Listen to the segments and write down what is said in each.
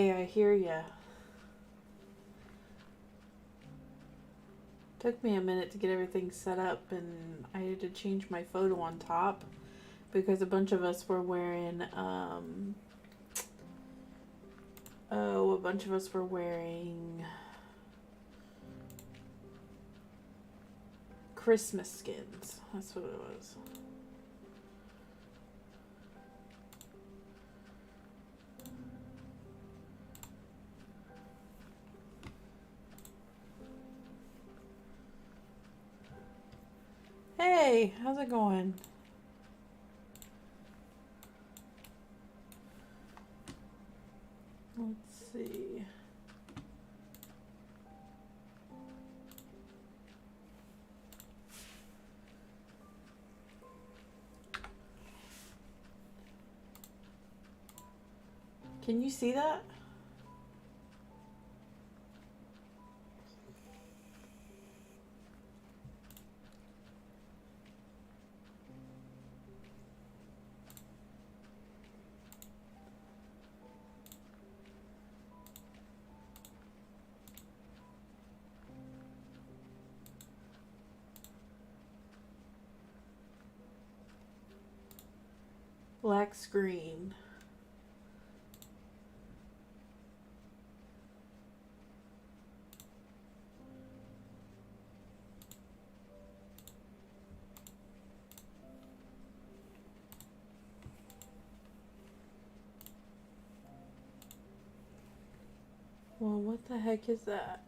Hey, I hear ya. Took me a minute to get everything set up, and I had to change my photo on top because a bunch of us were wearing, a bunch of us were wearing Christmas skins. That's what it was. Hey, how's it going? Let's see. Can you see that? Black screen. Well, what the heck is that?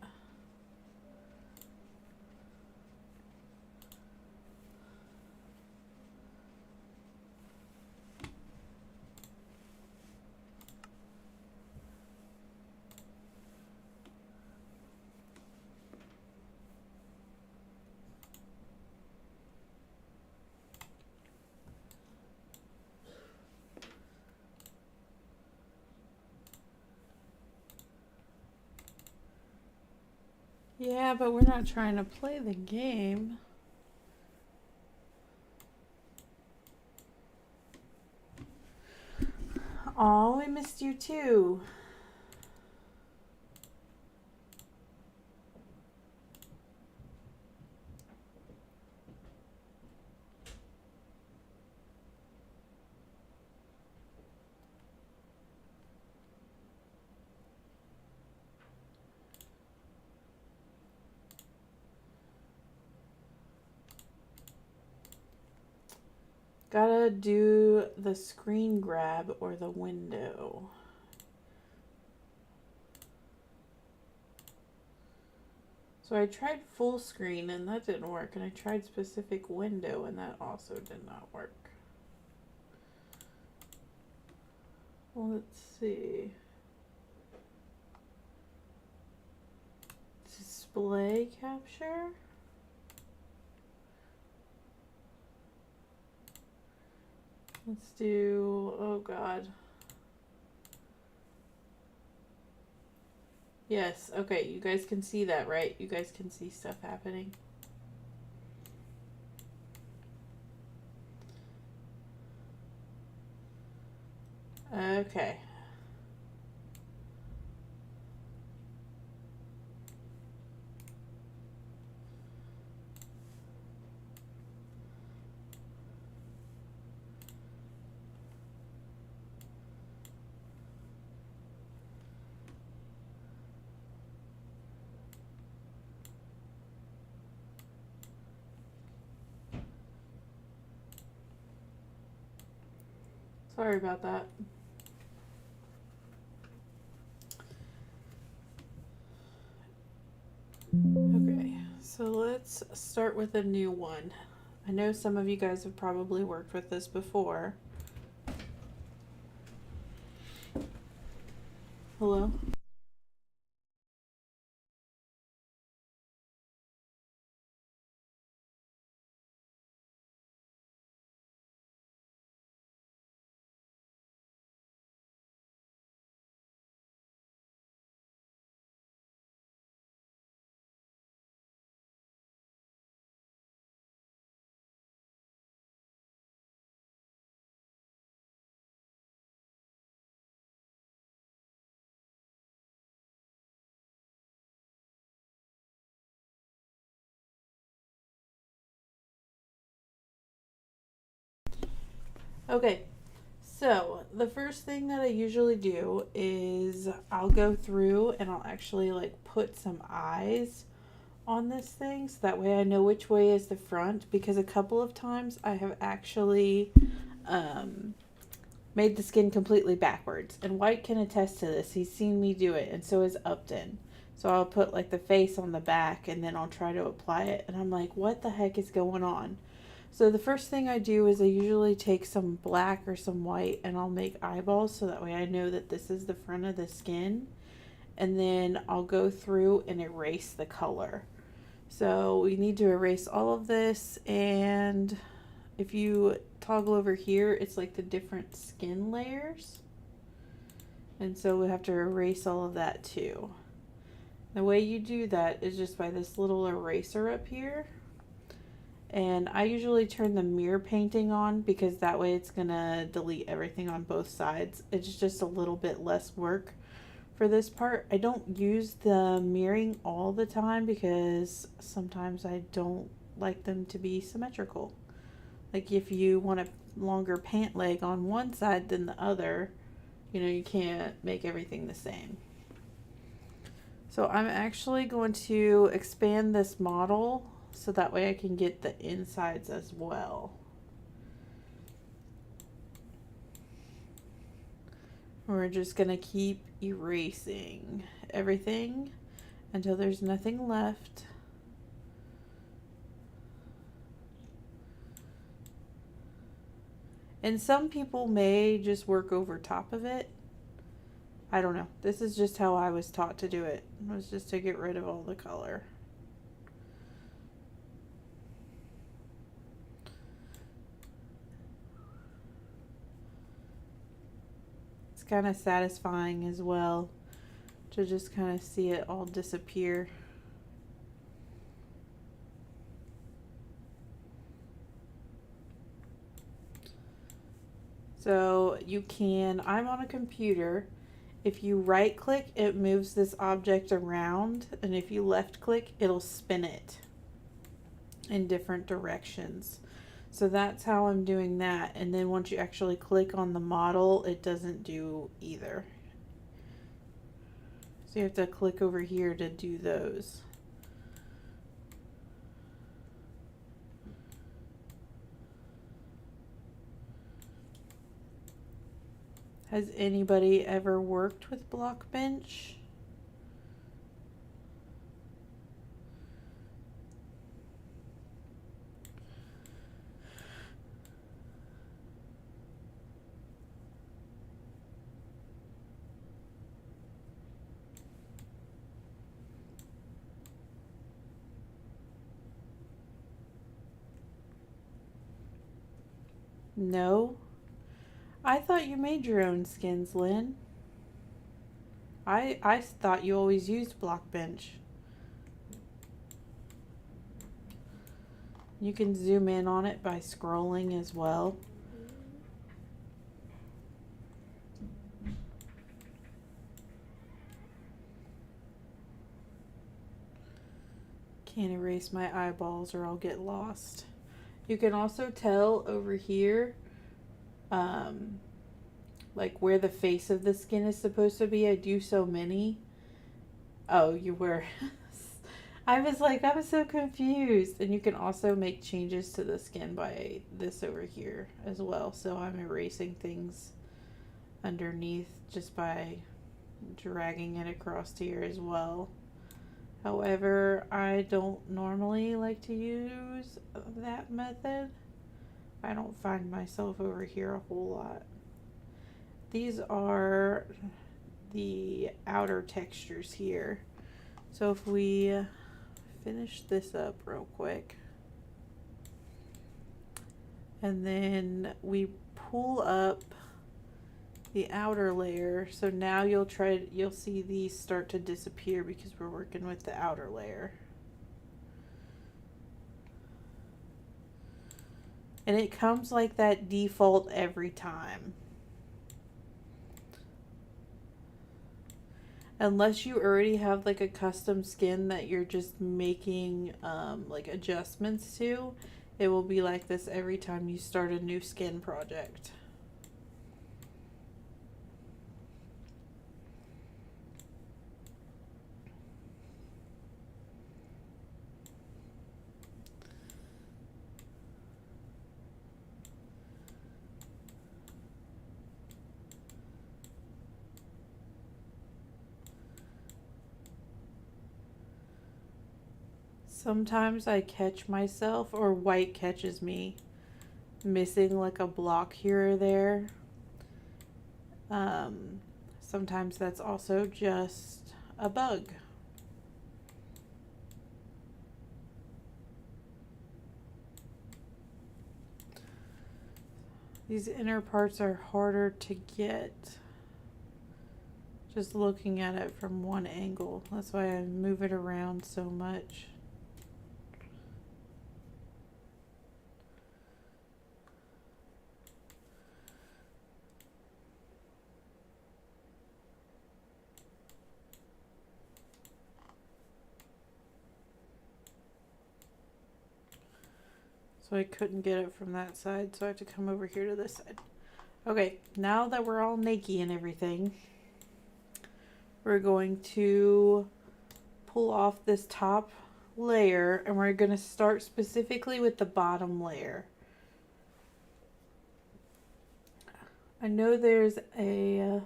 Yeah, but we're not trying to play the game. Aw, we missed you too. Gotta do the screen grab or the window. So I tried full screen and that didn't work, and I tried specific window and that also did not work. Well, let's see. Display capture? Let's do, oh God. Yes, okay, you guys can see that, right? You guys can see stuff happening. Okay. Sorry about that. Okay, so let's start with a new one. I know some of you guys have probably worked with this before. Hello? Okay, so the first thing that I usually do is I'll go through and I'll actually like put some eyes on this thing so that way I know which way is the front, because a couple of times I have actually um, made the skin completely backwards, and White can attest to this. He's seen me do it, and so is Upton. So I'll put like the face on the back and then I'll try to apply it, and I'm like, what the heck is going on? So the first thing I do is I usually take some black or some white and I'll make eyeballs so that way I know that this is the front of the skin. And then I'll go through and erase the color. So we need to erase all of this, and if you toggle over here, it's like the different skin layers. And so we have to erase all of that too. The way you do that is just by this little eraser up here. And I usually turn the mirror painting on because that way it's gonna delete everything on both sides. It's just a little bit less work for this part. I don't use the mirroring all the time because sometimes I don't like them to be symmetrical. Like if you want a longer pant leg on one side than the other, you know, you can't make everything the same. So I'm actually going to expand this model so that way I can get the insides as well. We're just going to keep erasing everything until there's nothing left. And some people may just work over top of it. I don't know. This is just how I was taught to do it. It was just to get rid of all the color. It's kind of satisfying as well to just kind of see it all disappear. So you can, I'm on a computer. If you right click, it moves this object around, and if you left click, it'll spin it in different directions. So that's how I'm doing that. And then once you actually click on the model, it doesn't do either. So you have to click over here to do those. Has anybody ever worked with BlockBench? No? I thought you made your own skins, Lynn. I thought you always used BlockBench. You can zoom in on it by scrolling as well. Can't erase my eyeballs or I'll get lost. You can also tell over here like where the face of the skin is supposed to be. I do so many. Oh, you were. I was so confused. And you can also make changes to the skin by this over here as well. So I'm erasing things underneath just by dragging it across here as well. However, I don't normally like to use that method. I don't find myself over here a whole lot. These are the outer textures here. So if we finish this up real quick, and then we pull up the outer layer, so now you'll see these start to disappear because we're working with the outer layer. And it comes like that default every time. Unless you already have like a custom skin that you're just making like adjustments to, It will be like this every time you start a new skin project. Sometimes I catch myself, or white catches me, missing like a block here or there. Sometimes that's also just a bug. These inner parts are harder to get just looking at it from one angle. That's why I move it around so much. So I couldn't get it from that side, so I have to come over here to this side. Okay, now that we're all naked and everything, we're going to pull off this top layer, and we're going to start specifically with the bottom layer. I know there's a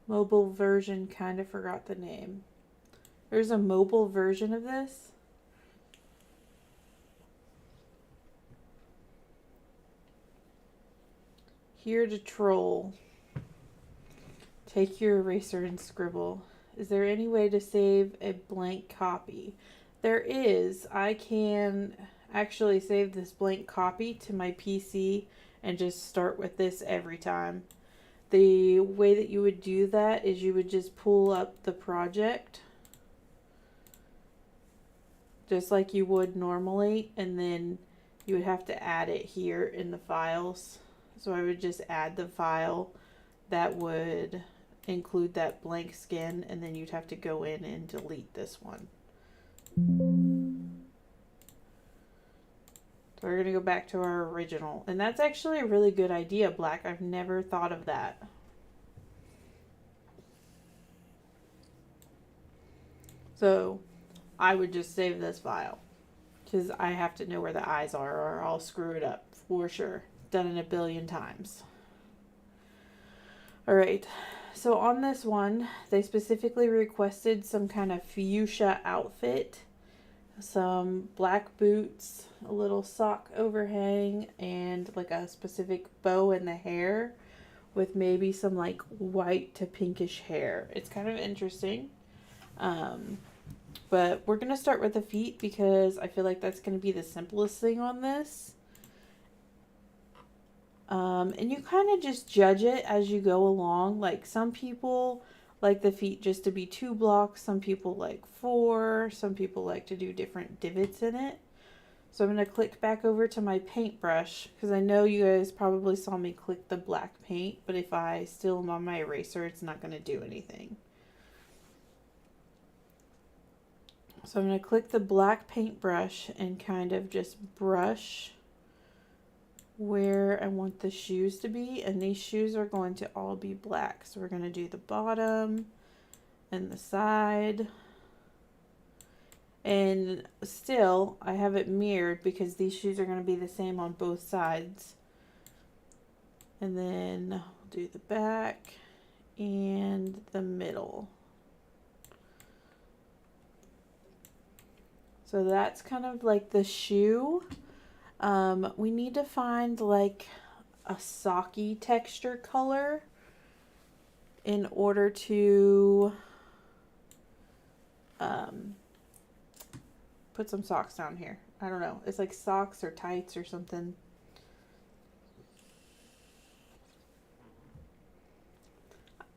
mobile version, kind of forgot the name. There's a mobile version of this. Here to troll. Take your eraser and scribble. Is there any way to save a blank copy? There is. I can actually save this blank copy to my PC and just start with this every time. The way that you would do that is you would just pull up the project just like you would normally, and then you would have to add it here in the files. So I would just add the file that would include that blank skin, and then you'd have to go in and delete this one. So we're going to go back to our original. And that's actually a really good idea, Black. I've never thought of that. So I would just save this file, because I have to know where the eyes are or I'll screw it up for sure. Done it a billion times. All right. So on this one, they specifically requested some kind of fuchsia outfit, some black boots, a little sock overhang, and like a specific bow in the hair with maybe some like white to pinkish hair. It's kind of interesting. But we're going to start with the feet because I feel like that's going to be the simplest thing on this. And you kind of just judge it as you go along. Like some people like the feet just to be 2 blocks. Some people like 4. Some people like to do different divots in it. So I'm going to click back over to my paintbrush because I know you guys probably saw me click the black paint. But if I still am on my eraser, it's not going to do anything. So I'm going to click the black paintbrush and kind of just brush where I want the shoes to be, and these shoes are going to all be black. So we're going to do the bottom and the side, and still I have it mirrored because these shoes are going to be the same on both sides. And then I'll do the back and the middle. So that's kind of like the shoe. We need to find like a socky texture color in order to put some socks down here. I don't know. It's like socks or tights or something.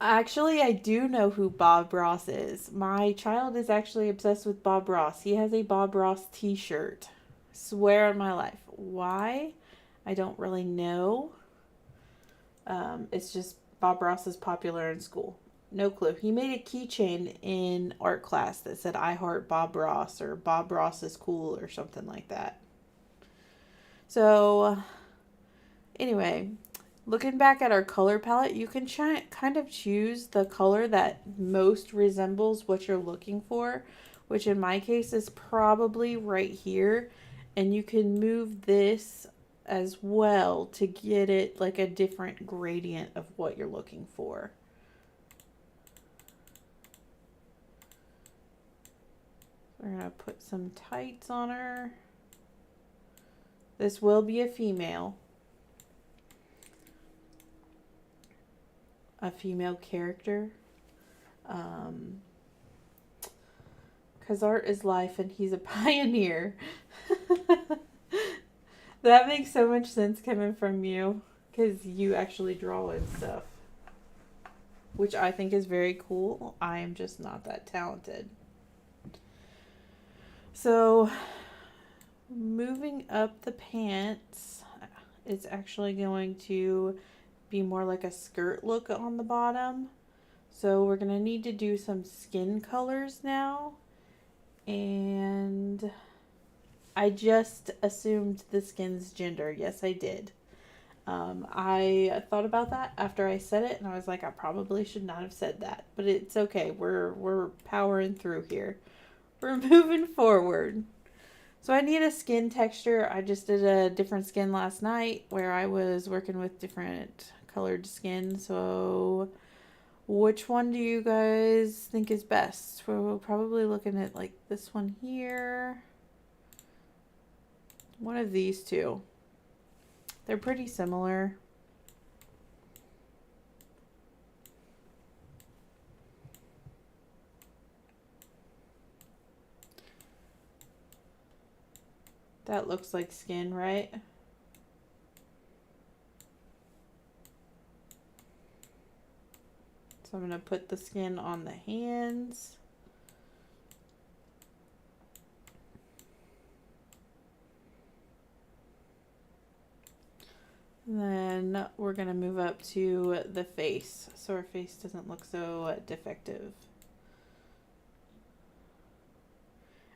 Actually, I do know who Bob Ross is. My child is actually obsessed with Bob Ross. He has a Bob Ross t-shirt. Swear on my life. Why? I don't really know. It's just Bob Ross is popular in school. No clue. He made a keychain in art class that said I heart Bob Ross or Bob Ross is cool or something like that. So anyway, looking back at our color palette, you can kind of choose the color that most resembles what you're looking for, which in my case is probably right here. And you can move this as well to get it like a different gradient of what you're looking for. We're going to put some tights on her. This will be a female. A female character. Because art is life and he's a pioneer. That makes so much sense coming from you. Because you actually draw and stuff. Which I think is very cool. I am just not that talented. So, moving up the pants, it's actually going to be more like a skirt look on the bottom. So we're going to need to do some skin colors now. And I just assumed the skin's gender. Yes, I did. I thought about that after I said it, and I was like, I probably should not have said that. But it's okay. We're powering through here. We're moving forward. So I need a skin texture. I just did a different skin last night where I was working with different colored skin. So which one do you guys think is best? We're probably looking at like this one here. One of these two. They're pretty similar. That looks like skin, right? So I'm going to put the skin on the hands. And then we're going to move up to the face so our face doesn't look so defective.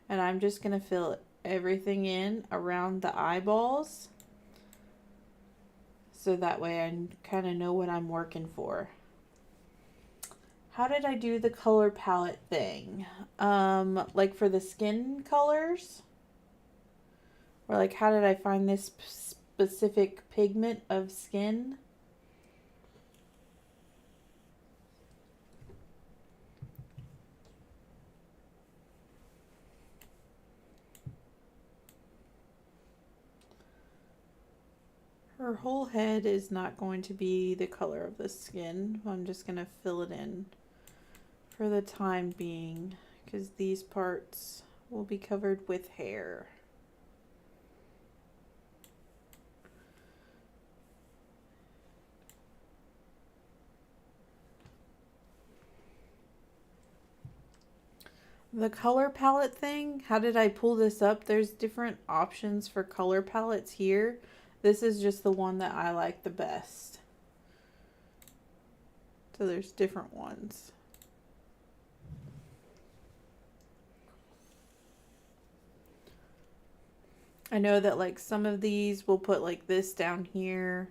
And I'm just going to fill everything in around the eyeballs. So that way I kind of know what I'm working for. How did I do the color palette thing? Like for the skin colors? Or like how did I find this specific pigment of skin? Her whole head is not going to be the color of the skin. I'm just going to fill it in for the time being because these parts will be covered with hair. The color palette thing, how did I pull this up? There's different options for color palettes here. This is just the one that I like the best. So there's different ones. I know that like some of these will put like this down here.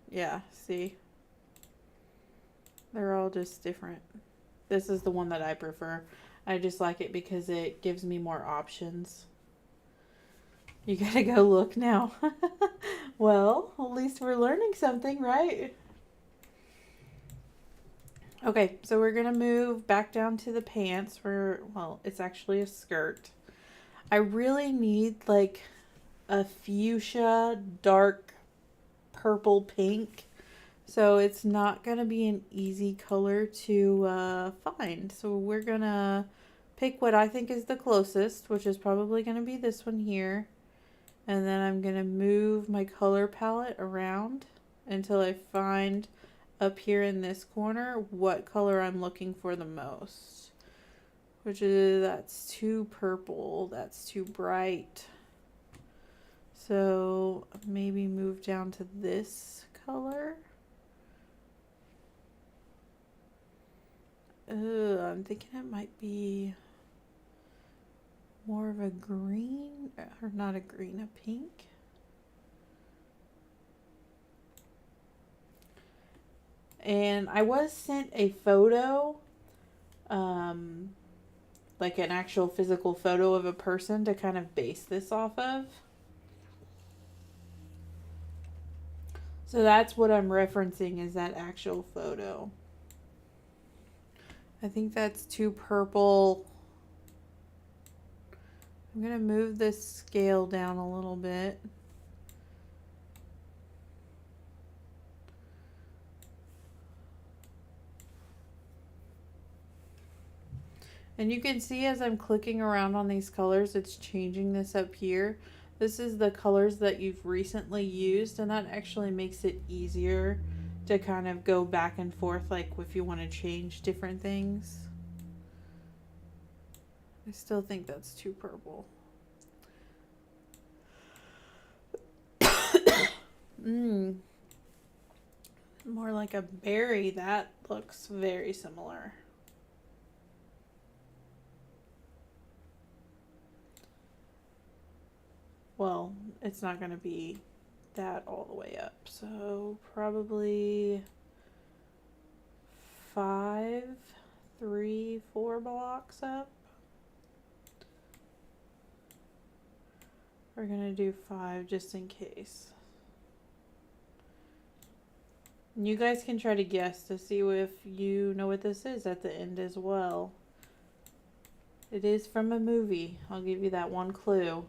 Yeah, see? They're all just different. This is the one that I prefer. I just like it because it gives me more options. You gotta go look now. Well, at least we're learning something, right? Okay, so we're gonna move back down to the pants where, well, it's actually a skirt. I really need like a fuchsia dark purple pink. So it's not going to be an easy color to find. So we're going to pick what I think is the closest, which is probably going to be this one here. And then I'm going to move my color palette around until I find up here in this corner what color I'm looking for the most. Which is, that's too purple, that's too bright. So maybe move down to this color. I'm thinking it might be more of a green, or not a green, a pink. And I was sent a photo, like an actual physical photo of a person to kind of base this off of. So that's what I'm referencing, is that actual photo. I think that's too purple. I'm going to move this scale down a little bit. And you can see as I'm clicking around on these colors, it's changing this up here. This is the colors that you've recently used, and that actually makes it easier to kind of go back and forth, like if you want to change different things. I still think that's too purple. More like a berry. That looks very similar. Well, it's not going to be that all the way up. So probably 5, 3, 4 blocks up. We're going to do 5 just in case. And you guys can try to guess to see if you know what this is at the end as well. It is from a movie. I'll give you that one clue.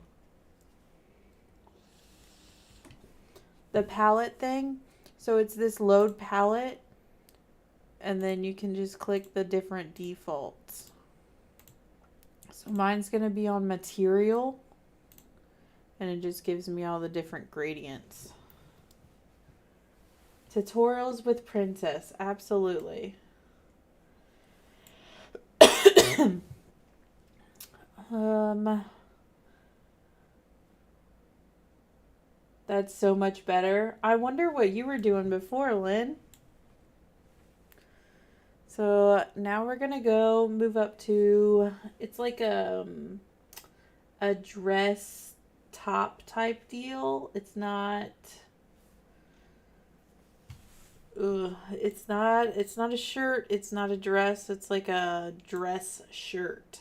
The palette thing. So it's this load palette. And then you can just click the different defaults. So mine's going to be on material. And it just gives me all the different gradients. Tutorials with Princess. Absolutely. That's so much better. I wonder what you were doing before, Lynn. So now we're going to go move up to, it's like a dress top type deal. It's not, it's not a shirt. It's not a dress. It's like a dress shirt.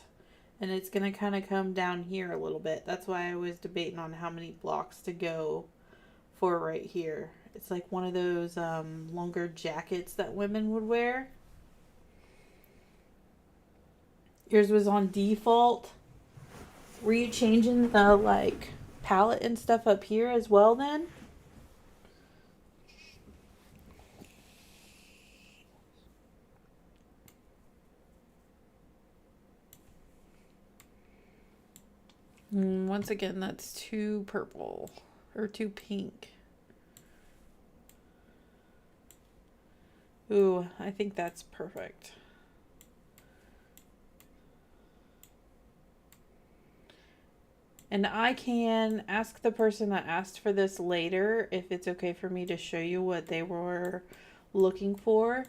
And it's going to kind of come down here a little bit. That's why I was debating on how many blocks to go for right here. It's like one of those longer jackets that women would wear. Yours was on default. Were you changing the like palette and stuff up here as well then? Once again, that's too purple or too pink. Ooh, I think that's perfect. And I can ask the person that asked for this later if it's okay for me to show you what they were looking for.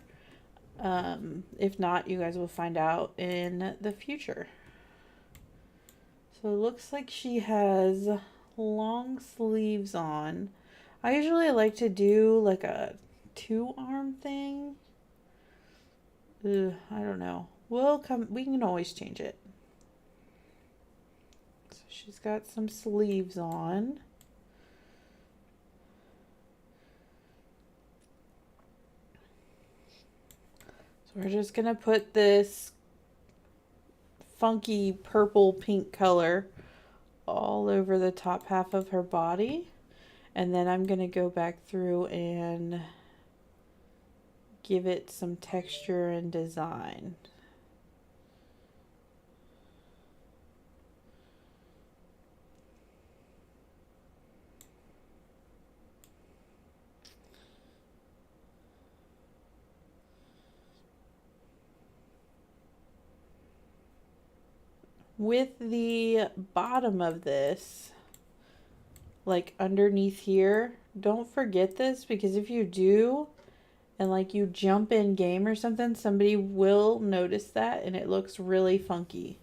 If not, you guys will find out in the future. So it looks like she has long sleeves on. I usually like to do like a 2-arm thing. I don't know. We can always change it. So she's got some sleeves on. So we're just gonna put this funky purple pink color all over the top half of her body, and then I'm gonna go back through and give it some texture and design. With the bottom of this, like underneath here, don't forget this, because if you do, and like you jump in game or something, somebody will notice that and it looks really funky.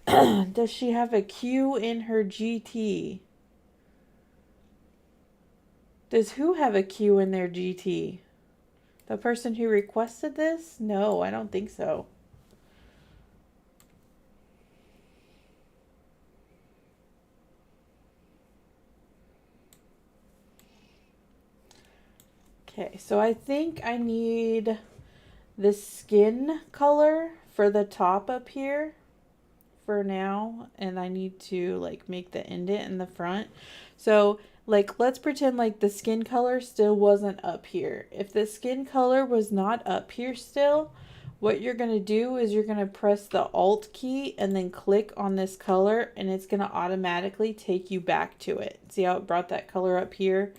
Does she have a Q in her GT? Does who have a Q in their GT? The person who requested this? No, I don't think so. Okay, so I think I need the skin color for the top up here for now, and I need to like make the indent in the front. So like let's pretend like the skin color still wasn't up here. If the skin color was not up here still, what you're going to do is you're going to press the Alt key and then click on this color, and it's going to automatically take you back to it. See how it brought that color up here?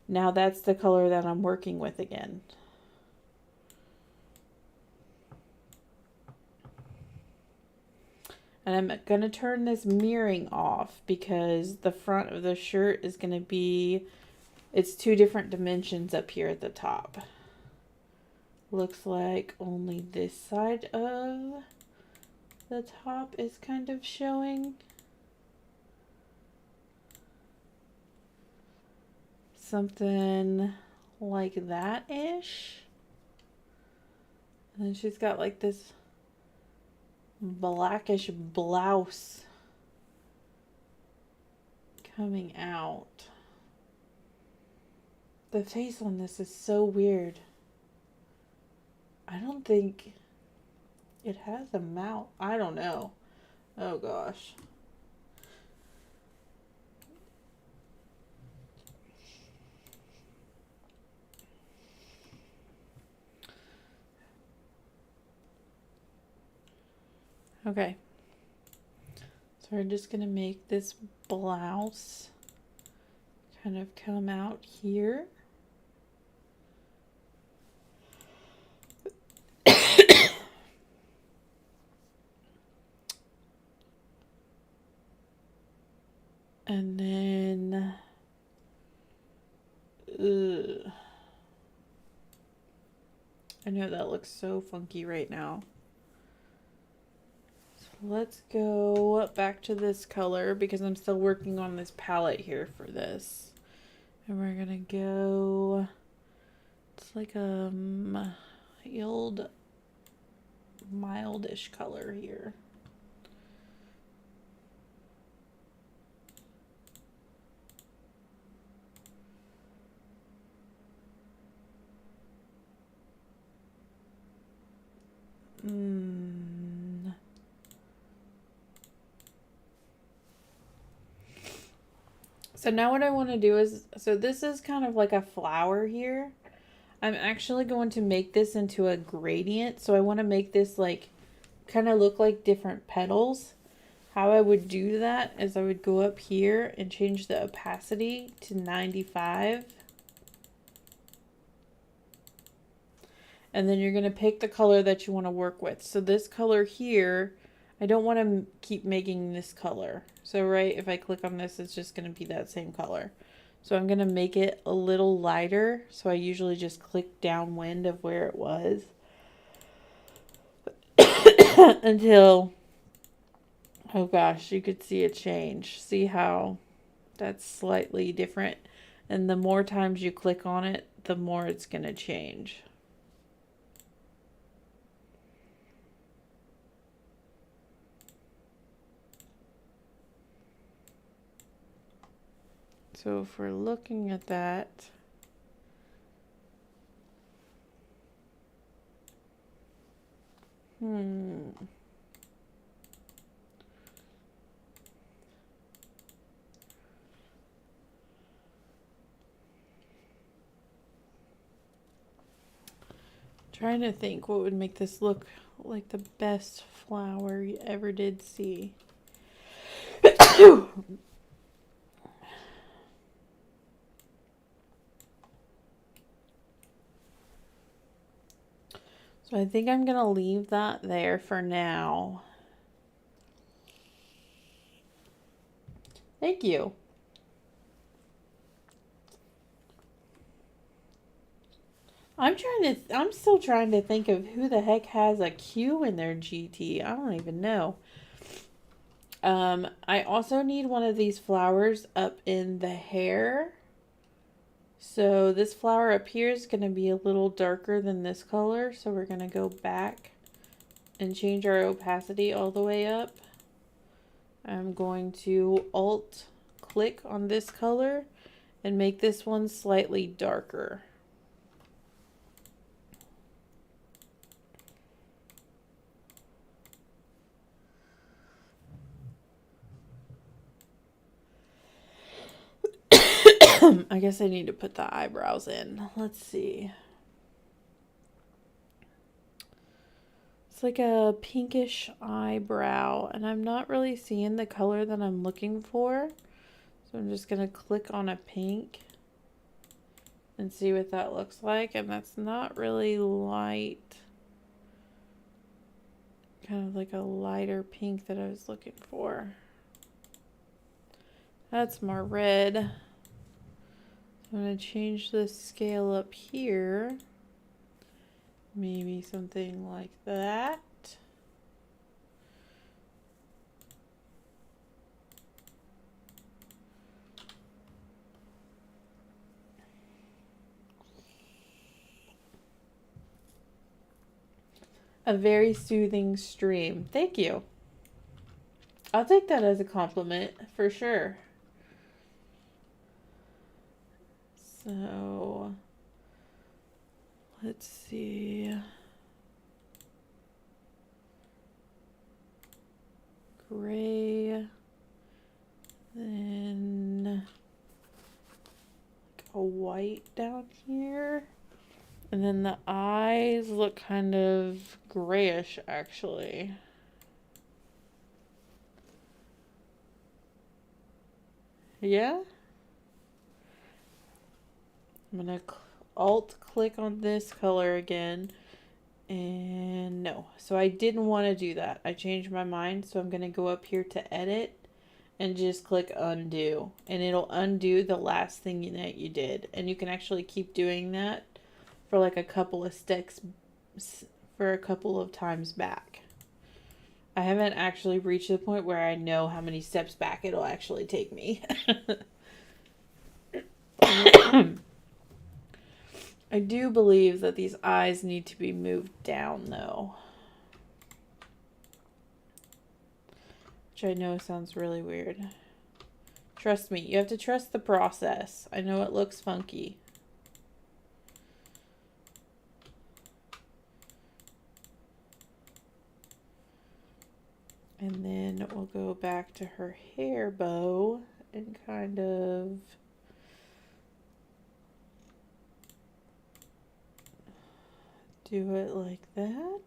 Now that's the color that I'm working with again. And I'm going to turn this mirroring off because the front of the shirt is going to be, it's two different dimensions up here at the top. Looks like only this side of the top is kind of showing. Something like that-ish. And then she's got like this blackish blouse coming out. The face on this is so weird. I don't think it has a mouth. I don't know. Oh gosh. Okay. So we're just going to make this blouse kind of come out here. And then I know that looks so funky right now. So let's go back to this color because I'm still working on this palette here for this. And we're gonna go, it's like a mildish color here. So now what I want to do is, so this is kind of like a flower here. I'm actually going to make this into a gradient. So I want to make this like kind of look like different petals. How I would do that is I would go up here and change the opacity to 95. And then you're going to pick the color that you want to work with. So this color here, I don't want to keep making this color. So right, if I click on this, it's just going to be that same color. So I'm going to make it a little lighter. So I usually just click downwind of where it was until, oh gosh, you could see a change. See how that's slightly different. And the more times you click on it, the more it's going to change. So if we're looking at that, trying to think what would make this look like the best flower you ever did see. So I think I'm going to leave that there for now. Thank you. I'm still trying to think of who the heck has a Q in their GT. I don't even know. I also need one of these flowers up in the hair. So this flower up here is going to be a little darker than this color. So we're going to go back and change our opacity all the way up. I'm going to Alt click on this color and make this one slightly darker. I guess I need to put the eyebrows in. Let's see. It's like a pinkish eyebrow, and I'm not really seeing the color that I'm looking for. So I'm just going to click on a pink and see what that looks like. And that's not really light. Kind of like a lighter pink that I was looking for. That's more red. I'm going to change the scale up here. Maybe something like that. A very soothing stream. Thank you. I'll take that as a compliment for sure. So, let's see. Gray. Then like a white down here. And then the eyes look kind of grayish actually. Yeah? I'm going to Alt click on this color again. And no. So I didn't want to do that. I changed my mind. So I'm going to go up here to edit and just click undo. And it'll undo the last thing that you did. And you can actually keep doing that for like a couple of steps, for a couple of times back. I haven't actually reached the point where I know how many steps back it'll actually take me. I do believe that these eyes need to be moved down though. Which I know sounds really weird. Trust me, you have to trust the process. I know it looks funky. And then we'll go back to her hair bow and kind of do it like that.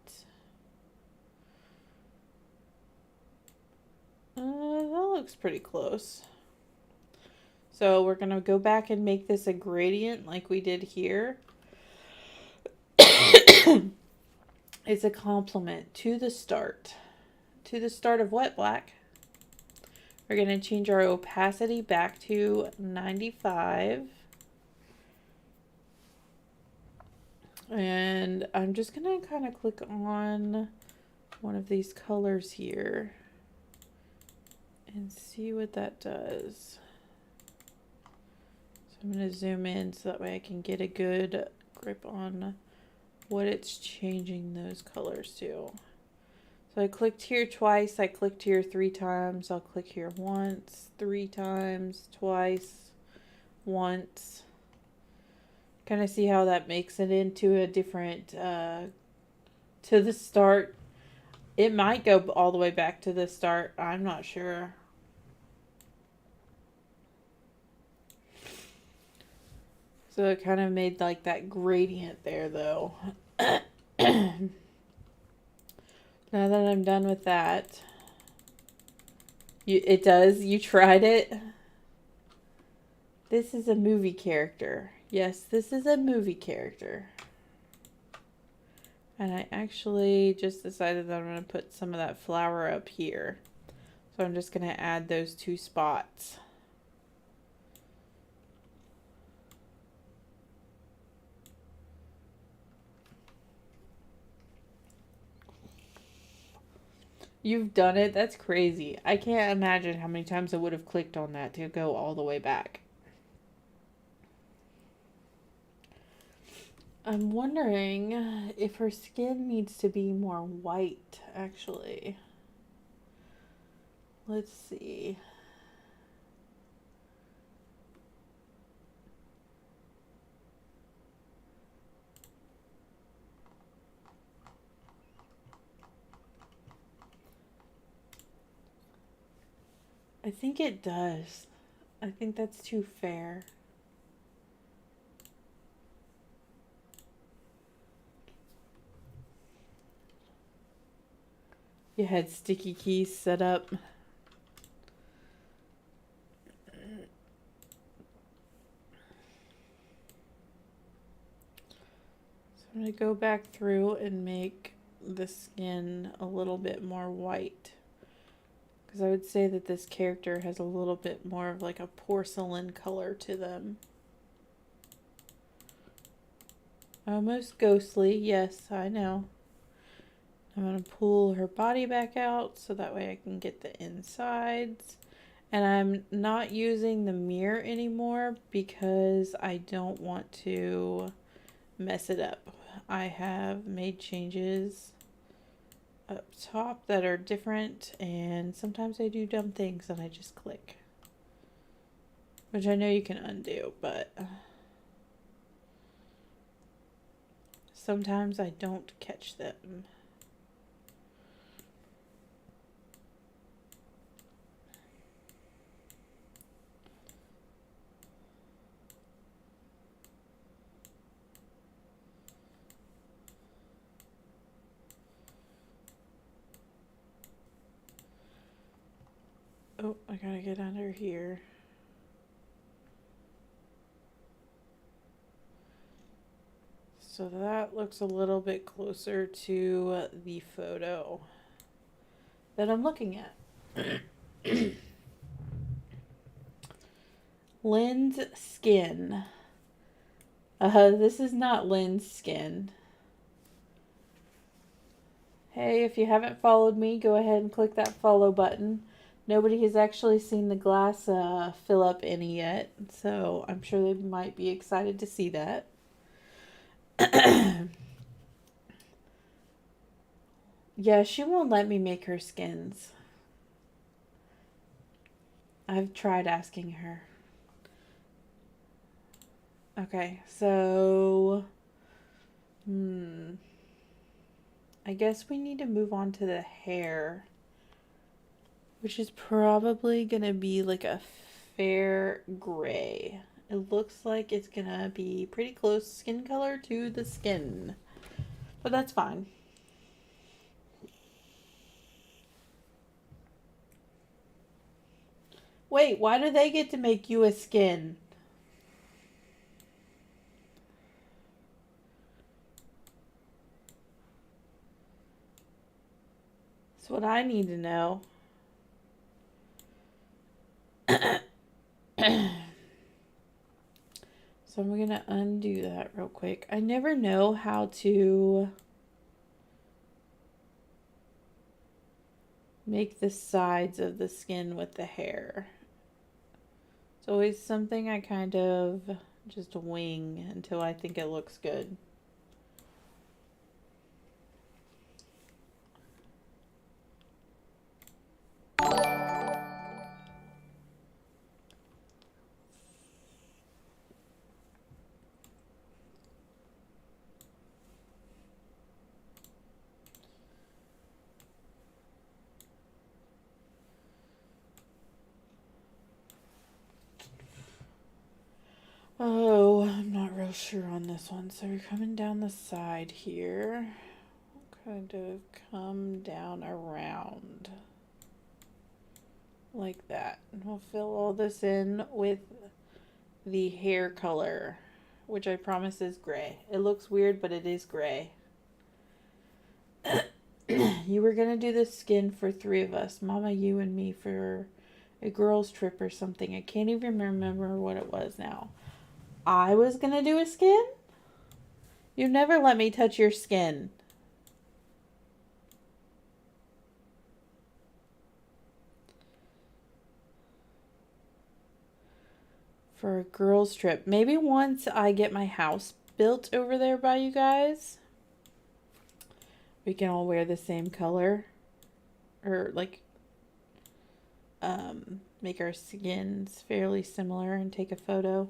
That looks pretty close. So we're going to go back and make this a gradient like we did here. It's a complement to the start. To the start of what, Black? We're going to change our opacity back to 95. And I'm just going to kind of click on one of these colors here and see what that does. So I'm going to zoom in so that way I can get a good grip on what it's changing those colors to. So I clicked here twice, I clicked here 3 times, I'll click here once, 3 times, twice, once. Kind of see how that makes it into a different, to the start. It might go all the way back to the start, I'm not sure. So it kind of made like that gradient there though. Now that I'm done with that, it does, you tried it. This is a movie character. Yes, this is a movie character. And I actually just decided that I'm going to put some of that flower up here. So I'm just going to add those 2 spots. You've done it? That's crazy. I can't imagine how many times I would have clicked on that to go all the way back. I'm wondering if her skin needs to be more white, actually. Let's see. I think it does. I think that's too fair. You had sticky keys set up. So I'm going to go back through and make the skin a little bit more white. Because I would say that this character has a little bit more of like a porcelain color to them. Almost ghostly, yes, I know. I'm going to pull her body back out so that way I can get the insides. And I'm not using the mirror anymore because I don't want to mess it up. I have made changes up top that are different, and sometimes I do dumb things and I just click. Which I know you can undo, but sometimes I don't catch them. Oh, I gotta get under here. So that looks a little bit closer to the photo that I'm looking at. Lynn's skin. This is not Lynn's skin. Hey, if you haven't followed me, go ahead and click that follow button. Nobody has actually seen the glass fill up any yet, so I'm sure they might be excited to see that. Yeah, she won't let me make her skins. I've tried asking her. Okay, so I guess we need to move on to the hair, which is probably gonna be like a fair gray. It looks like it's gonna be pretty close skin color to the skin, but that's fine. Wait, why do they get to make you a skin? That's what I need to know. So I'm going to undo that real quick. I never know how to make the sides of the skin with the hair. It's always something I kind of just wing until I think it looks good. Oh, I'm not real sure on this one. So we're coming down the side here. Kind of come down around like that. And we'll fill all this in with the hair color, which I promise is gray. It looks weird, but it is gray. You were gonna do the skin for 3 of us, Mama, you, and me, for a girls' trip or something. I can't even remember what it was now. I was gonna do a skin? You never let me touch your skin. for a girls trip. Maybe once I get my house built over there by you guys, we can all wear the same color, or like make our skins fairly similar and take a photo.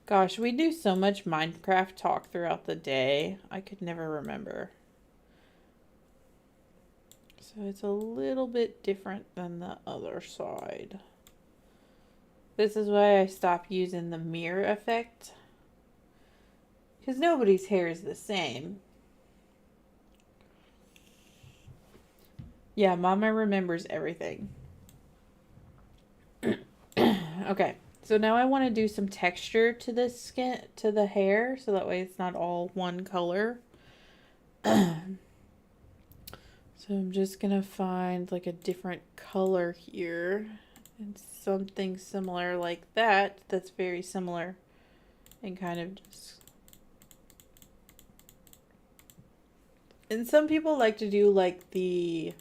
Gosh, we do so much Minecraft talk throughout the day. I could never remember. So it's a little bit different than the other side. This is why I stopped using the mirror effect. Because nobody's hair is the same. Yeah, Mama remembers everything. Okay, so now I want to do some texture to the skin, to the hair, so that way it's not all one color. So I'm just gonna find like a different color here and something similar like that, that's very similar, and kind of just... And some people like to do like the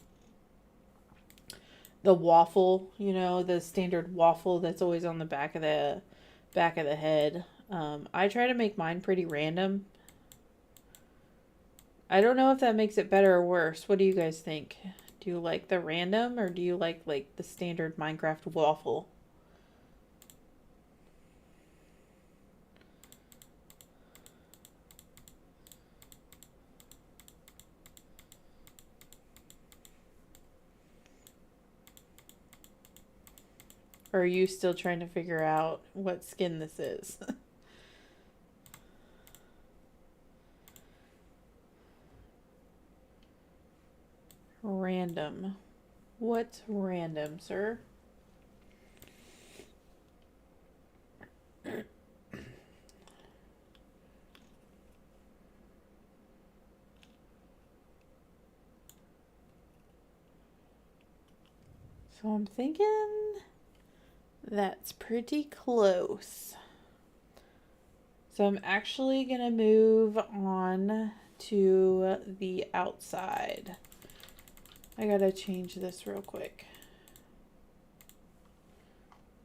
waffle, you know, the standard waffle that's always on the back of the head. I try to make mine pretty random. I don't know if that makes it better or worse. What do you guys think? Do you like the random, or do you like the standard Minecraft waffle? Or are you still trying to figure out what skin this is? Random. What's random, sir? So I'm thinking that's pretty close. So I'm actually going to move on to the outside. I gotta change this real quick.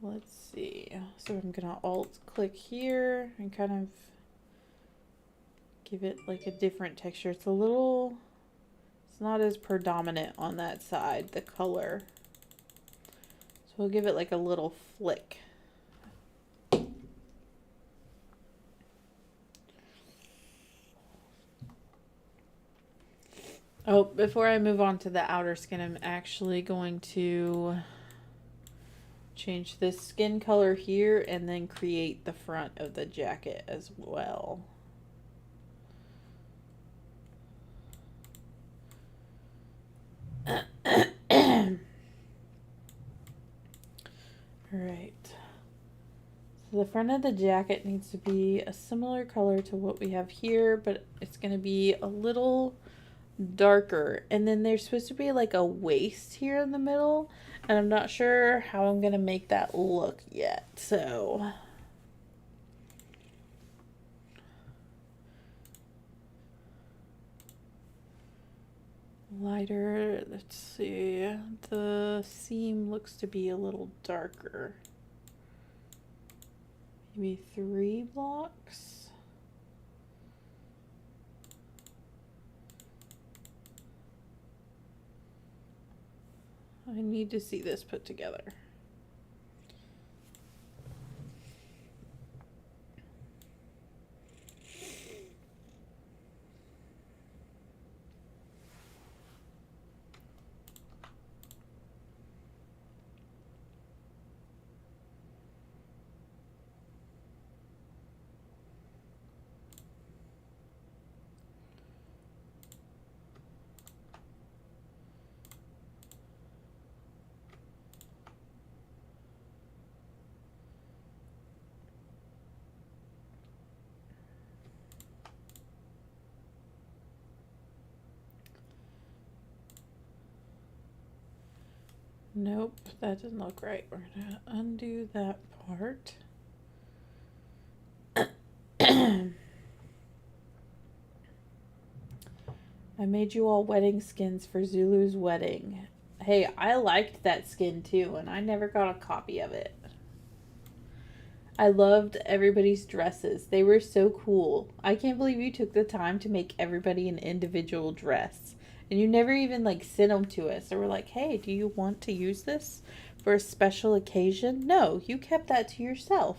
Let's see. So I'm gonna alt click here and kind of give it like a different texture. It's not as predominant on that side, the color. So we'll give it like a little flick. Oh, before I move on to the outer skin, I'm actually going to change this skin color here and then create the front of the jacket as well. Alright. So the front of the jacket needs to be a similar color to what we have here, but it's going to be a little darker. And then there's supposed to be like a waist here in the middle, and I'm not sure how I'm gonna make that look yet. So lighter, let's see, the seam looks to be a little darker, maybe 3 blocks. I need to see this put together. Nope, that doesn't look right. We're gonna undo that part. I made you all wedding skins for Zulu's wedding. hey, I liked that skin too, and I never got a copy of it. I loved everybody's dresses. They were so cool. I can't believe you took the time to make everybody an individual dress. And you never even like sent them to us or were like, hey, do you want to use this for a special occasion? No, you kept that to yourself.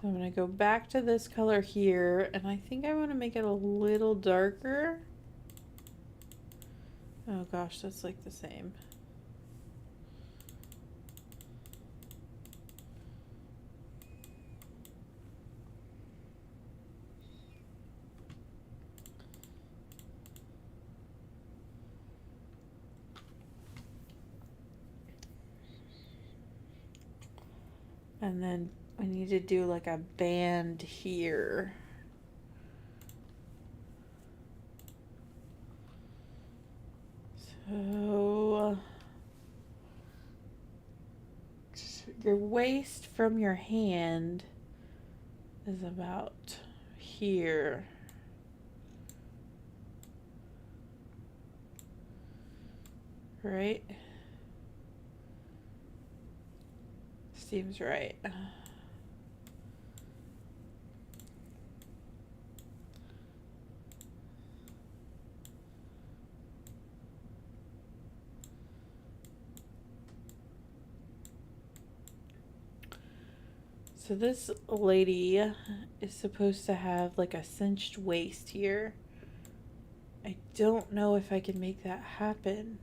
So I'm going to go back to this color here, and I think I want to make it a little darker. Oh gosh, that's like the same. And then I need to do like a band here. So your waist from your hand is about here. Right? Seems right. So this lady is supposed to have like a cinched waist here. I don't know if I can make that happen.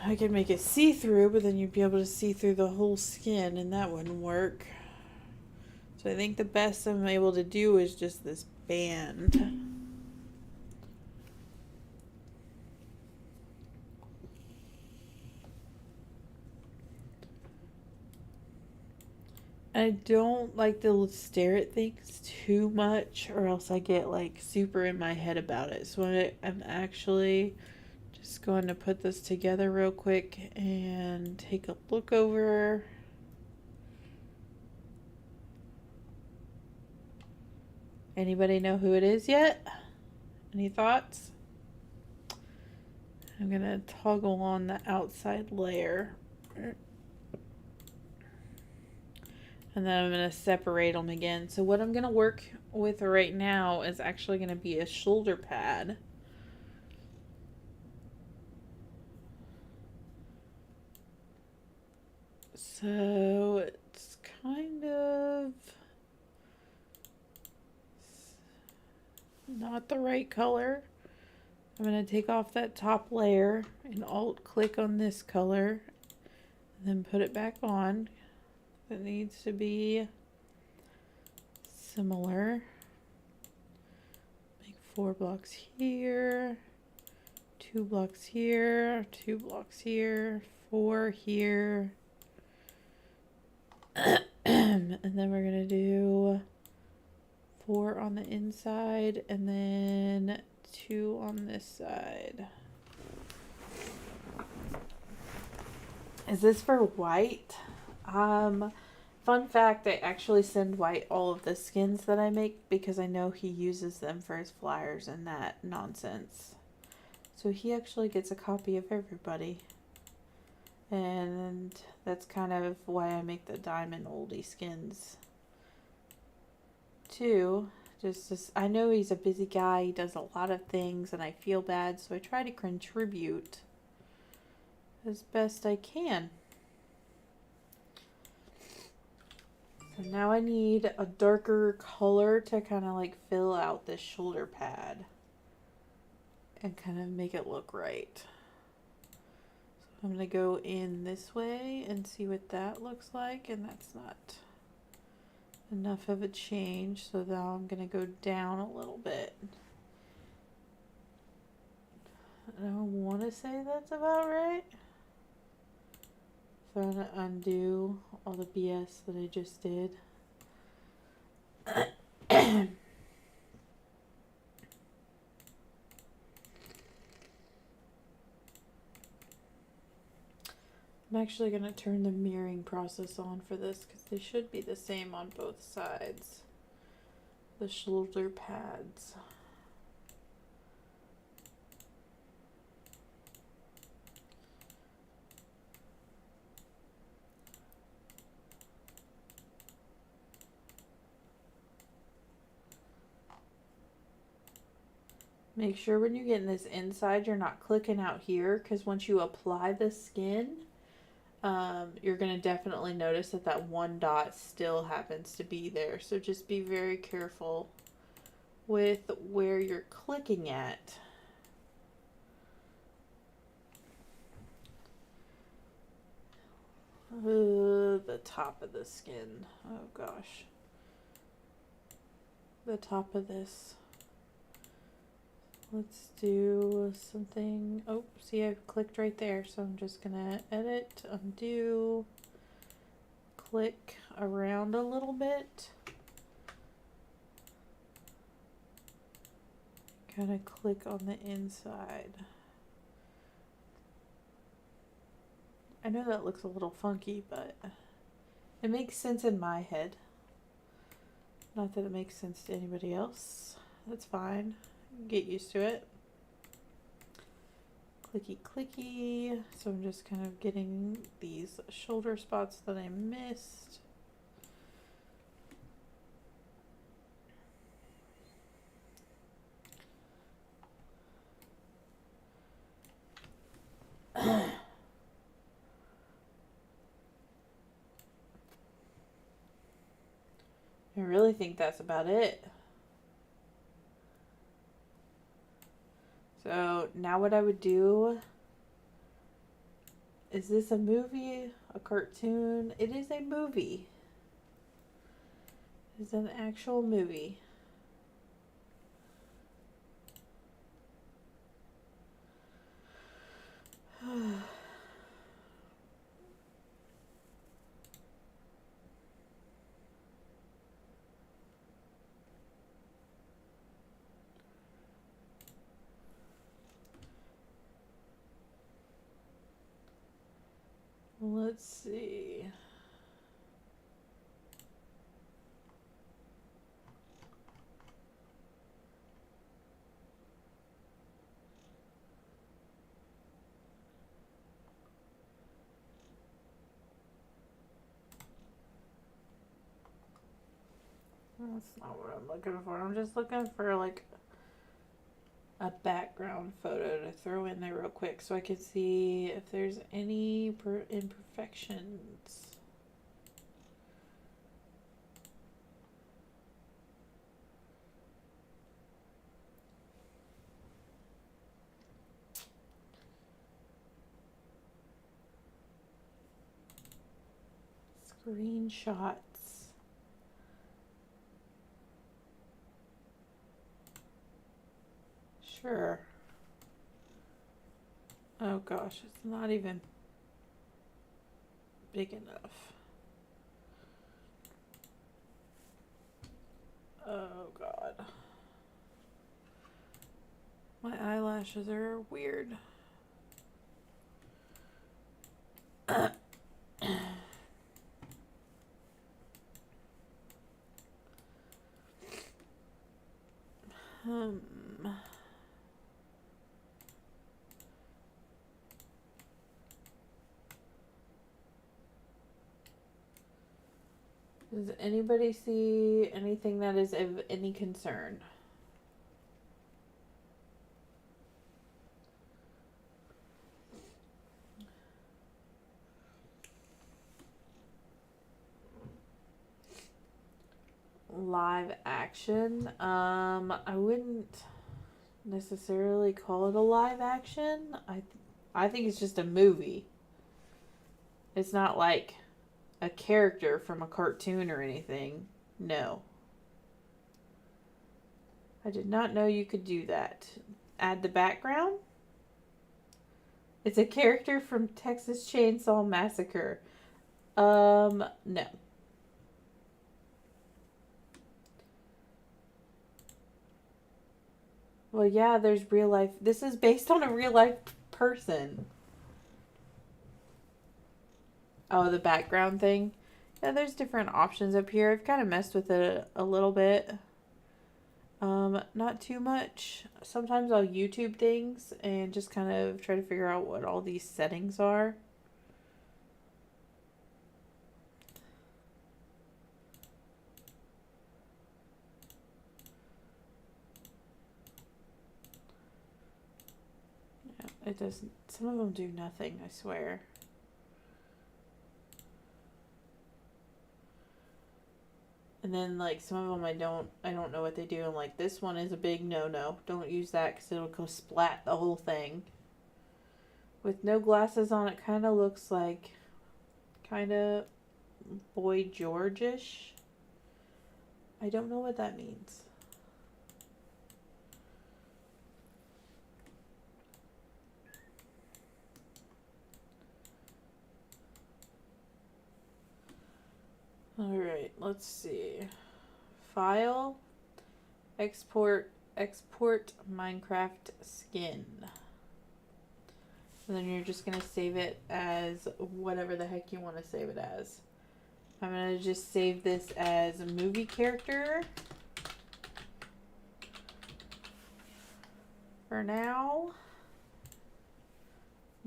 I could make it see-through, but then you'd be able to see through the whole skin, and that wouldn't work. So I think the best I'm able to do is just this band. I don't like to stare at things too much, or else I get like super in my head about it. So I'm actually just going to put this together real quick and take a look over. Anybody know who it is yet? Any thoughts? I'm going to toggle on the outside layer. And then I'm going to separate them again. So what I'm going to work with right now is actually going to be a shoulder pad. So it's kind of not the right color. I'm going to take off that top layer and alt click on this color and then put it back on. It needs to be similar. Make 4 blocks here, 2 blocks here, 2 blocks here, 4 here. And then we're going to do 4 on the inside and then 2 on this side. Is this for white? Fun fact, I actually send White all of the skins that I make because I know he uses them for his flyers and that nonsense. So he actually gets a copy of everybody. And that's kind of why I make the diamond oldie skins too. I know he's a busy guy, he does a lot of things, and I feel bad, so I try to contribute as best I can. So now I need a darker color to kind of like fill out this shoulder pad and kind of make it look right. So I'm going to go in this way and see what that looks like, and that's not enough of a change, so now I'm going to go down a little bit. I don't want to say that's about right. So I'm going to undo all the BS that I just did. I'm actually going to turn the mirroring process on for this because they should be the same on both sides. The shoulder pads. Make sure when you're getting this inside, you're not clicking out here, because once you apply the skin, you're going to definitely notice that that one dot still happens to be there. So just be very careful with where you're clicking at. The top of the skin. Oh gosh. The top of this. Let's do something. Oh, see, I've clicked right there. So I'm just going to edit, undo, click around a little bit. Kind of click on the inside. I know that looks a little funky, but it makes sense in my head. Not that it makes sense to anybody else. That's fine. Get used to it. Clicky clicky. So I'm just kind of getting these shoulder spots that I missed. I really think that's about it. So now what I would do, is this a movie, a cartoon? It is a movie. It's an actual movie. Let's see. That's not what I'm looking for. I'm just looking for like a background photo to throw in there real quick so I can see if there's any imperfections. Screenshots. Sure. Oh gosh, it's not even big enough. Oh god. My eyelashes are weird. Does anybody see anything that is of any concern? Live action. I wouldn't necessarily call it a live action. I think it's just a movie. It's not like a character from a cartoon or anything. No. I did not know you could do that. Add the background. It's a character from Texas Chainsaw Massacre. No. Well, yeah, there's real life. This is based on a real life person. Oh, the background thing. Yeah, there's different options up here. I've kind of messed with it a little bit. Not too much. Sometimes I'll YouTube things and just kind of try to figure out what all these settings are. Yeah, it doesn't, some of them do nothing, I swear. And then like some of them I don't know what they do. And like this one is a big no. Don't use that because it'll go splat the whole thing. With no glasses on, it kind of looks like kind of Boy George-ish. I don't know what that means. Alright, let's see. File, export Minecraft skin. And then you're just going to save it as whatever the heck you want to save it as. I'm going to just save this as a movie character for now.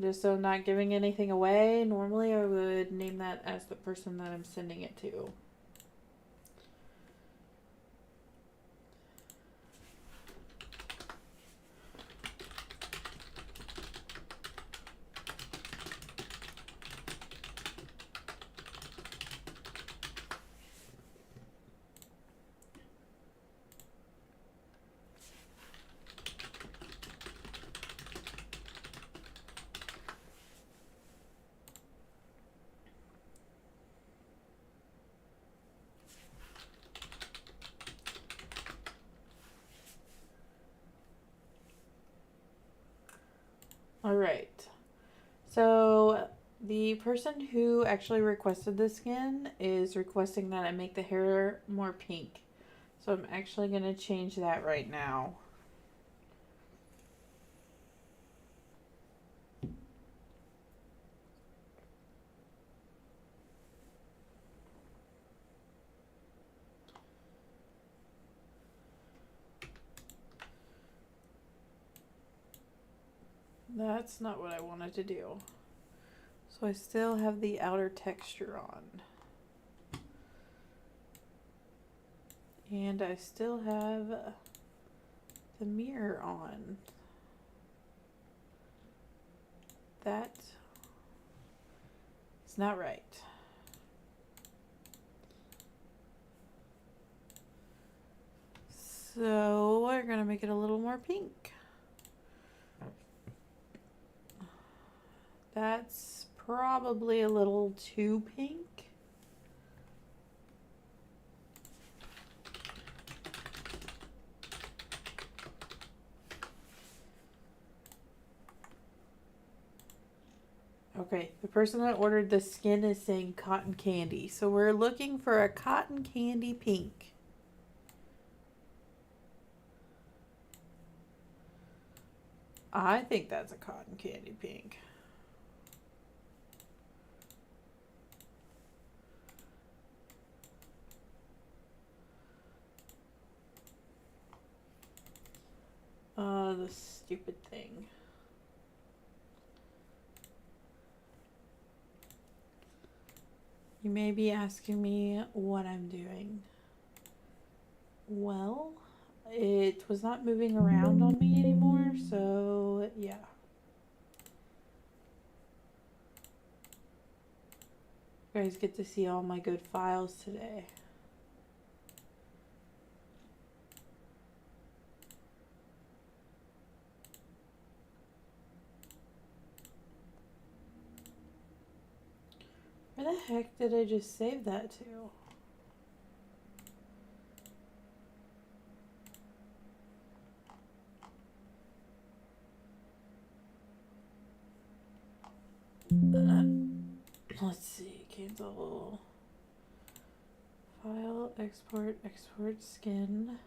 Just so I'm not giving anything away. Normally I would name that as the person that I'm sending it to. Alright, so the person who actually requested the skin is requesting that I make the hair more pink. So I'm actually going to change that right now. That's not what I wanted to do. So I still have the outer texture on. And I still have the mirror on. That is not right. So we're going to make it a little more pink. That's probably a little too pink. Okay, the person that ordered the skin is saying cotton candy. So we're looking for a cotton candy pink. I think that's a cotton candy pink. The stupid thing. You may be asking me what I'm doing. Well, it was not moving around on me anymore, so yeah. You guys get to see all my good files today. Where the heck did I just save that to? Let's see, cancel. File, export skin.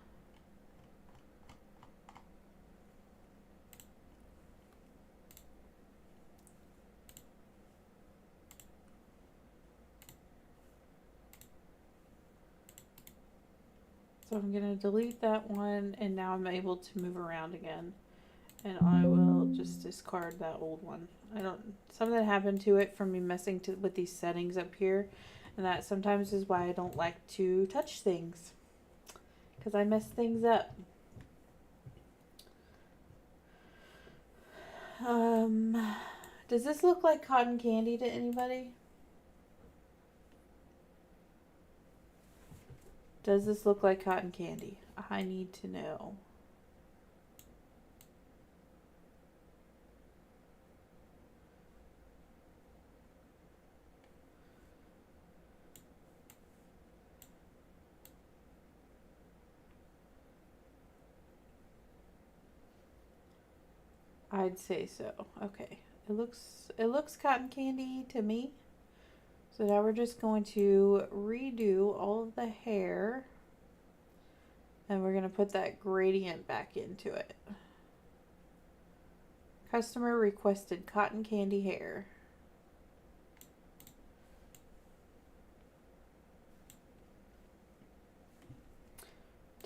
So I'm going to delete that one, and now I'm able to move around again. And I will just discard that old one. Something happened to it from me messing with these settings up here. And that sometimes is why I don't like to touch things. Because I mess things up. Does this look like cotton candy to anybody? Does this look like cotton candy? I need to know. I'd say so. Okay. It looks cotton candy to me. So now we're just going to redo all of the hair. And we're going to put that gradient back into it. Customer requested cotton candy hair.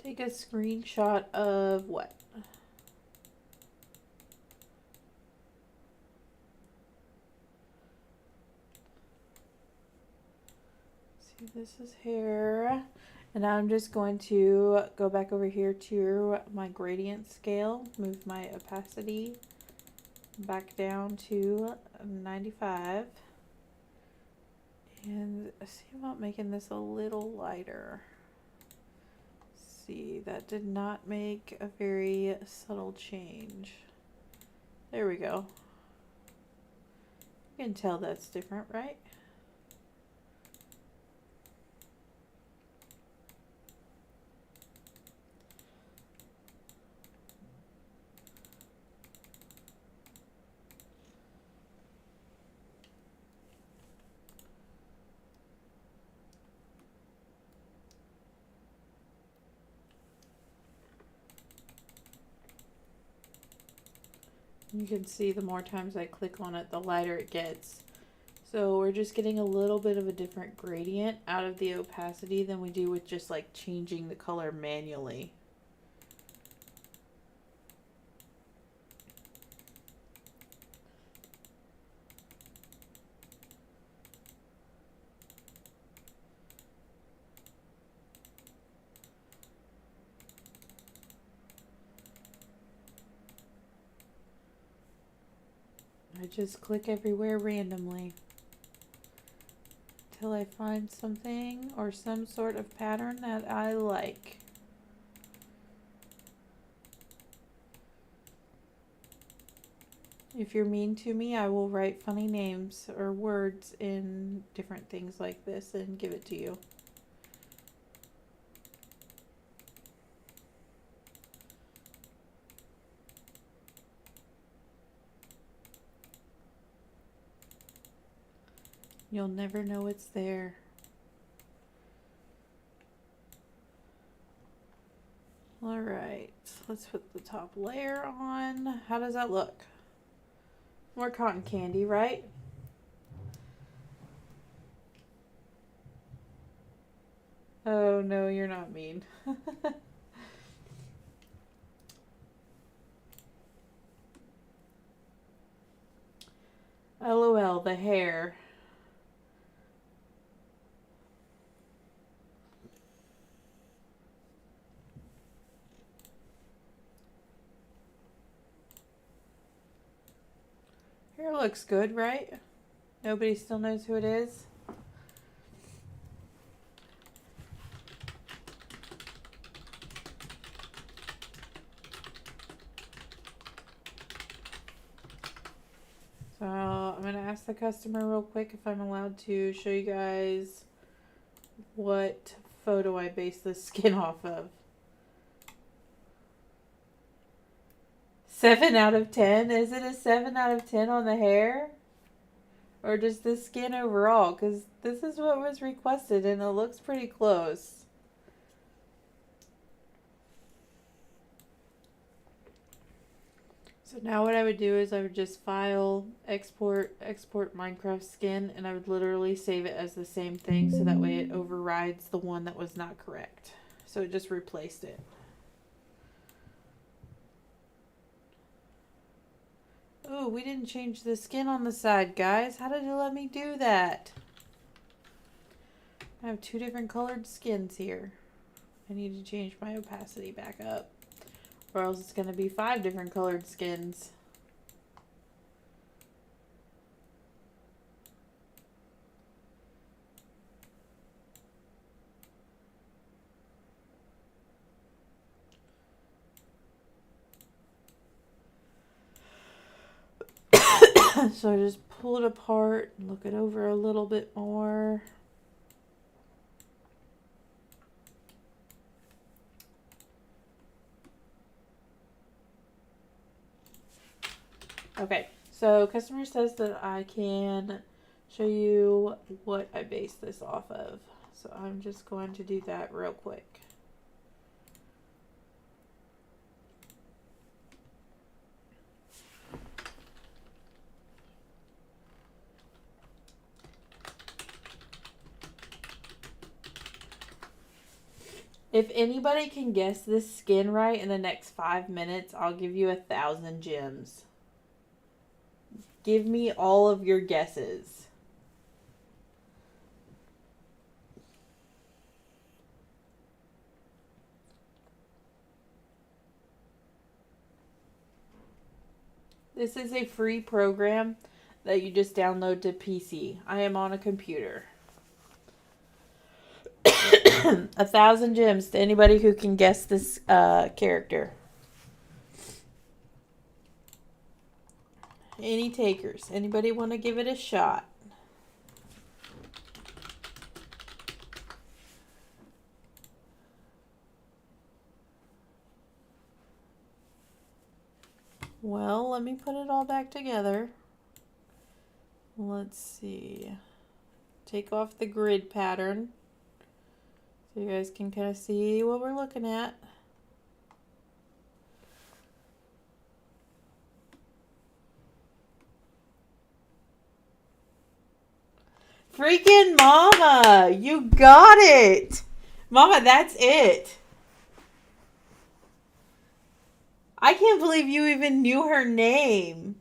Take a screenshot of what? See, this is hair. And now I'm just going to go back over here to my gradient scale, move my opacity back down to 95. And see about making this a little lighter. See, that did not make a very subtle change. There we go. You can tell that's different, right? You can see the more times I click on it, the lighter it gets. So we're just getting a little bit of a different gradient out of the opacity than we do with just like changing the color manually. I just click everywhere randomly until I find something or some sort of pattern that I like. If you're mean to me, I will write funny names or words in different things like this and give it to you. You'll never know it's there. All right, let's put the top layer on. How does that look? More cotton candy, right? Oh no, you're not mean. LOL, the hair. Hair looks good, right? Nobody still knows who it is? So I'm going to ask the customer real quick if I'm allowed to show you guys what photo I based this skin off of. 7 out of 10? Is it a 7 out of 10 on the hair? Or just the skin overall? Because this is what was requested and it looks pretty close. So now what I would do is I would just file, export Minecraft skin, and I would literally save it as the same thing so that way it overrides the one that was not correct. So it just replaced it. Oh, we didn't change the skin on the side, guys. How did it let me do that? I have 2 different colored skins here. I need to change my opacity back up, or else it's going to be 5 different colored skins. So I just pull it apart and look it over a little bit more. Okay, so customer says that I can show you what I base this off of. So I'm just going to do that real quick. If anybody can guess this skin right in the next 5 minutes, I'll give you 1,000 gems. Give me all of your guesses. This is a free program that you just download to PC. I am on a computer. 1,000 gems to anybody who can guess this character. Any takers? Anybody want to give it a shot? Well, let me put it all back together. Let's see. Take off the grid pattern so you guys can kind of see what we're looking at. Freaking Mama! You got it! Mama, that's it. I can't believe you even knew her name.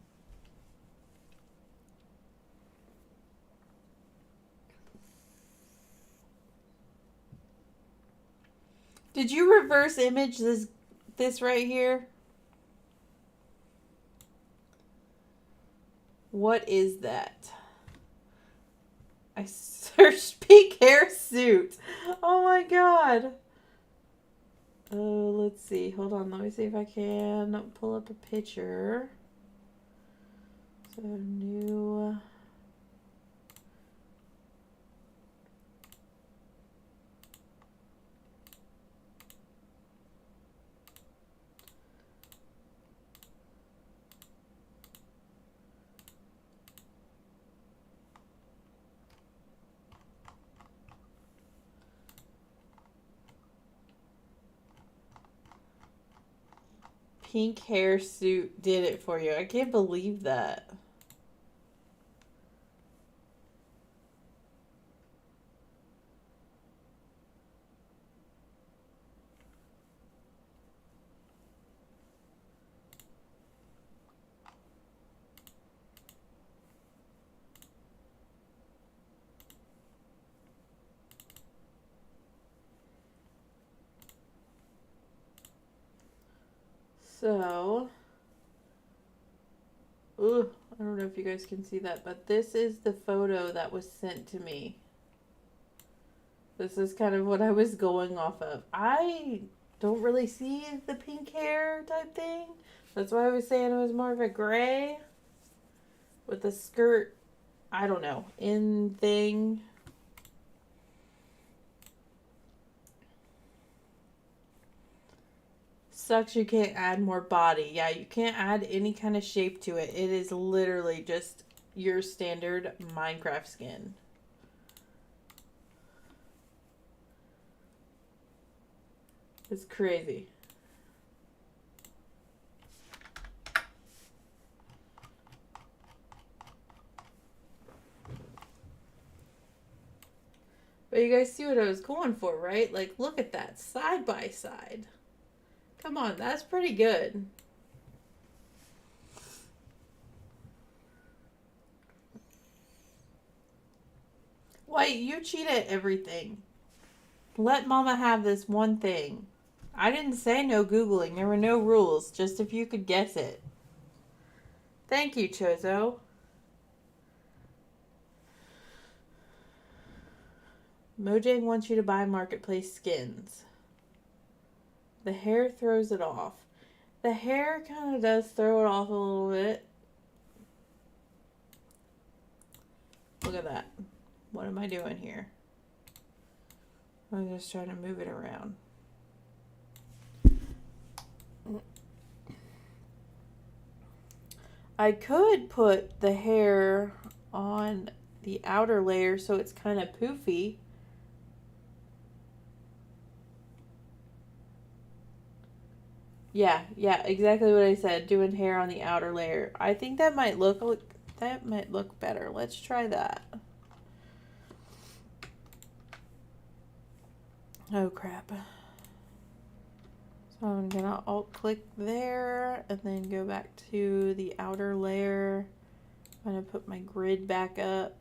Did you reverse image this right here? What is that? I searched pink hair suit. Oh my god. Let's see. Hold on. Let me see if I can pull up a picture. So new. Pink hair suit did it for you. I can't believe that. So, ooh, I don't know if you guys can see that, but this is the photo that was sent to me. This is kind of what I was going off of. I don't really see the pink hair type thing. That's why I was saying it was more of a gray with the skirt, I don't know, in thing. Sucks you can't add more body. Yeah, you can't add any kind of shape to it. It is literally just your standard Minecraft skin. It's crazy. But you guys see what I was going for, right? Like, look at that, side by side. Come on, that's pretty good. White, you cheat at everything. Let Mama have this one thing. I didn't say no Googling. There were no rules, just if you could guess it. Thank you, Chozo. Mojang wants you to buy Marketplace skins. The hair throws it off. The hair kind of does throw it off a little bit. Look at that. What am I doing here? I'm just trying to move it around. I could put the hair on the outer layer so it's kind of poofy. Yeah, exactly what I said. Doing hair on the outer layer. I think that might look better. Let's try that. Oh crap. So I'm gonna alt click there and then go back to the outer layer. I'm gonna put my grid back up.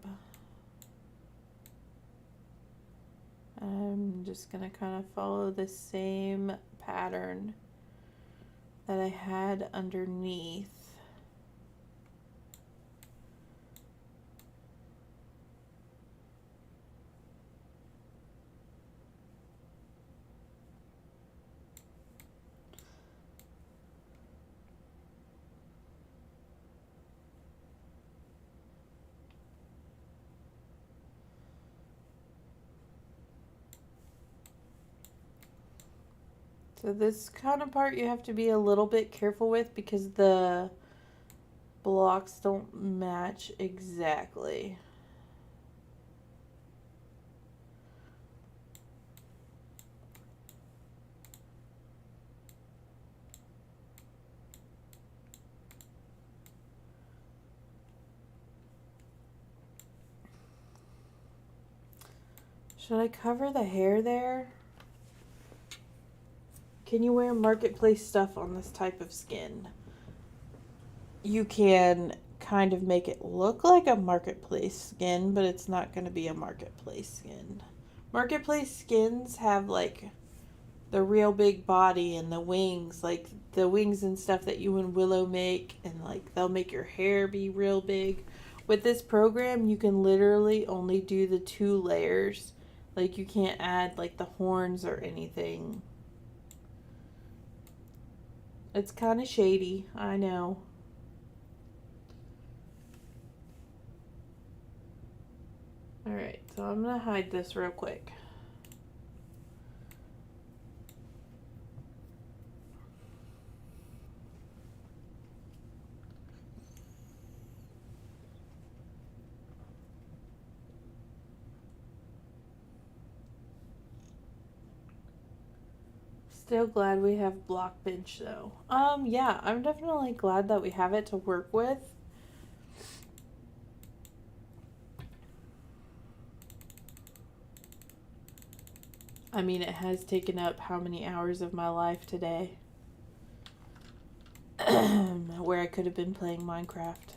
I'm just gonna kind of follow the same pattern that I had underneath. So this kind of part you have to be a little bit careful with because the blocks don't match exactly. Should I cover the hair there? Can you wear Marketplace stuff on this type of skin? You can kind of make it look like a Marketplace skin, but it's not going to be a Marketplace skin. Marketplace skins have like the real big body and the wings, like the wings and stuff that you and Willow make, and like they'll make your hair be real big. With this program, you can literally only do the 2 layers. Like you can't add like the horns or anything. It's kind of shady, I know. Alright, so I'm going to hide this real quick. Still glad we have BlockBench though. Yeah, I'm definitely glad that we have it to work with. I mean, it has taken up how many hours of my life today where I could have been playing Minecraft.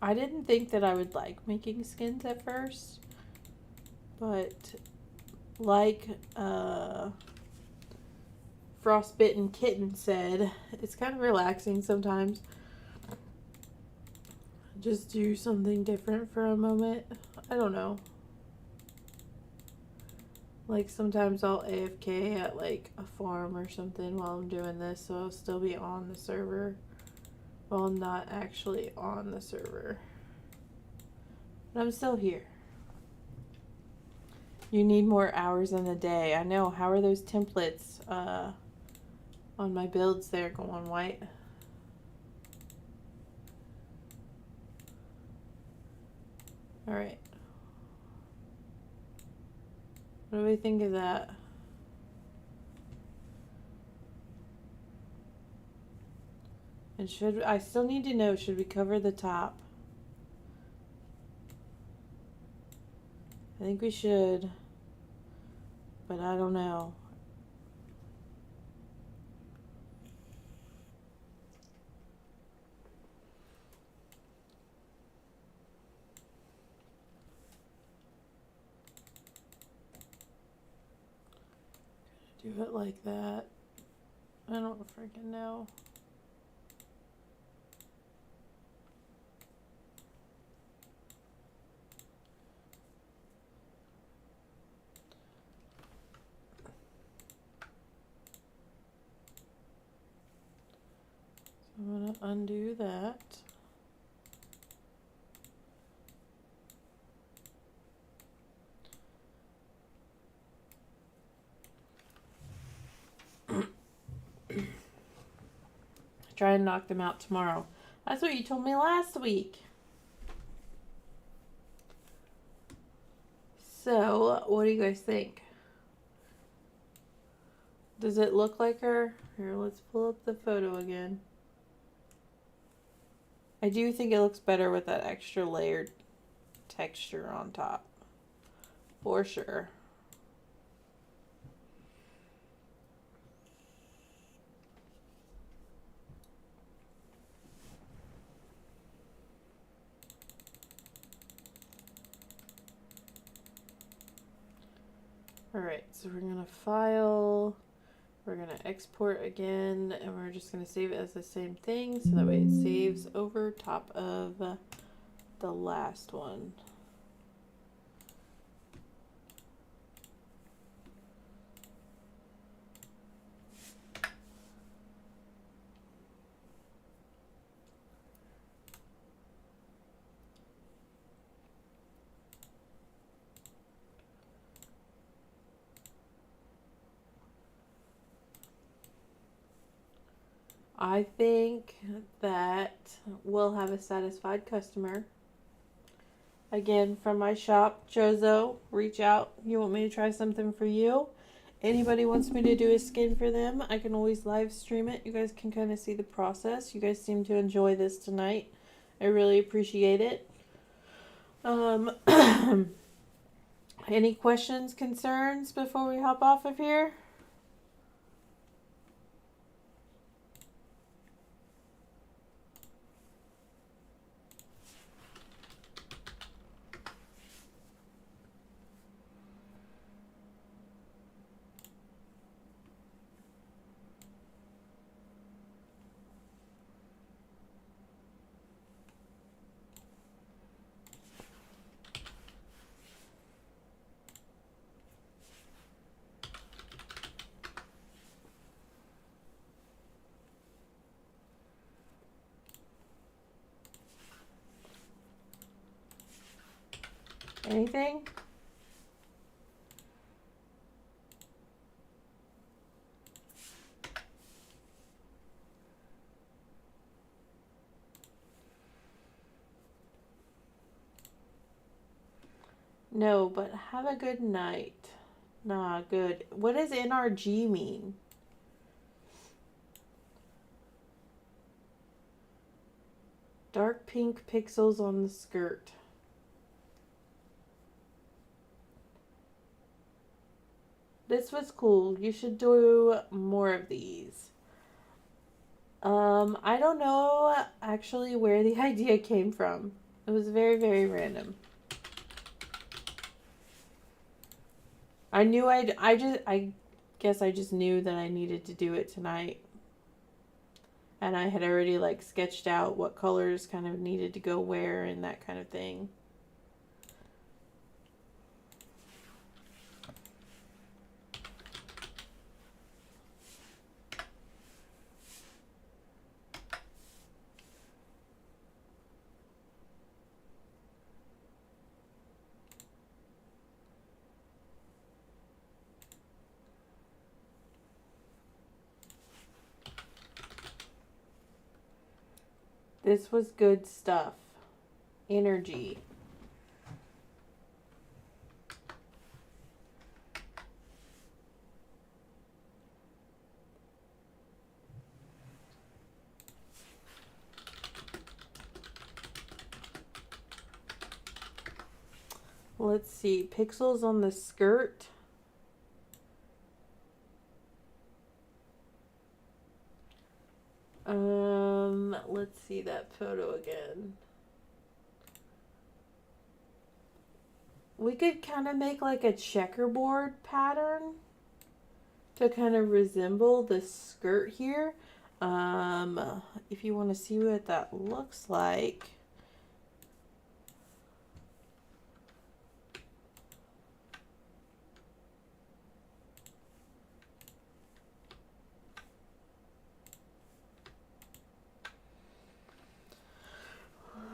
I didn't think that I would like making skins at first, but like Frostbitten Kitten said, it's kind of relaxing sometimes. Just do something different for a moment. I don't know. Like sometimes I'll AFK at like a farm or something while I'm doing this, so I'll still be on the server while I'm not actually on the server. But I'm still here. You need more hours in the day. I know. How are those templates on my builds there going white? Alright. What do we think of that? And I still need to know, should we cover the top? I think we should, but I don't know. Do it like that. I don't freaking know. So I'm going to undo that. Try and knock them out tomorrow. That's what you told me last week. So, what do you guys think? Does it look like her? Here, let's pull up the photo again. I do think it looks better with that extra layered texture on top. For sure. Alright, so we're going to file, we're going to export again, and we're just going to save it as the same thing, so that way it saves over top of the last one. I think that we'll have a satisfied customer. Again, from my shop, Jozo, reach out. You want me to try something for you? Anybody wants me to do a skin for them, I can always live stream it. You guys can kind of see the process. You guys seem to enjoy this tonight. I really appreciate it. Any questions, concerns before we hop off of here? Anything? No, but have a good night. Nah, good. What does NRG mean? Dark pink pixels on the skirt. This was cool. You should do more of these. I don't know actually where the idea came from. It was very, very random. I guess I just knew that I needed to do it tonight. And I had already like sketched out what colors kind of needed to go where and that kind of thing. This was good stuff. Energy. Let's see. Pixels on the skirt. Let's see that photo again. We could kind of make like a checkerboard pattern to kind of resemble the skirt here. If you want to see what that looks like.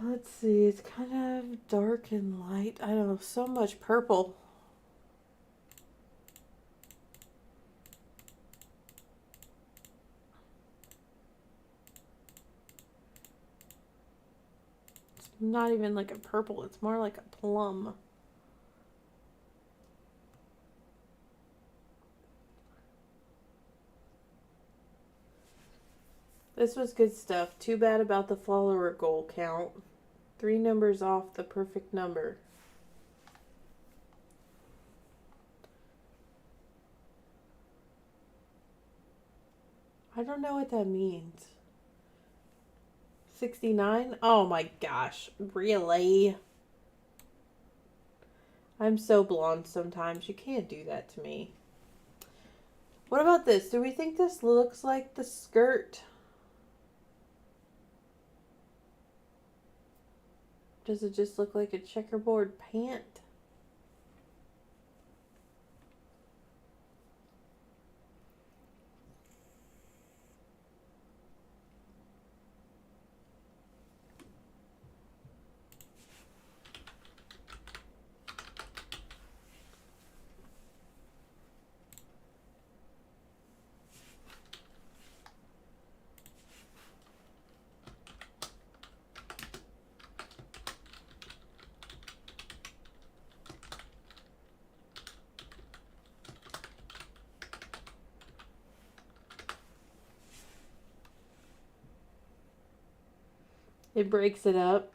Let's see, it's kind of dark and light. I don't know, so much purple. It's not even like a purple, it's more like a plum. This was good stuff. Too bad about the follower goal count. 3 numbers off the perfect number. I don't know what that means. 69? Oh my gosh. Really? I'm so blonde sometimes. You can't do that to me. What about this? Do we think this looks like the skirt? Does it just look like a checkerboard pant? It breaks it up.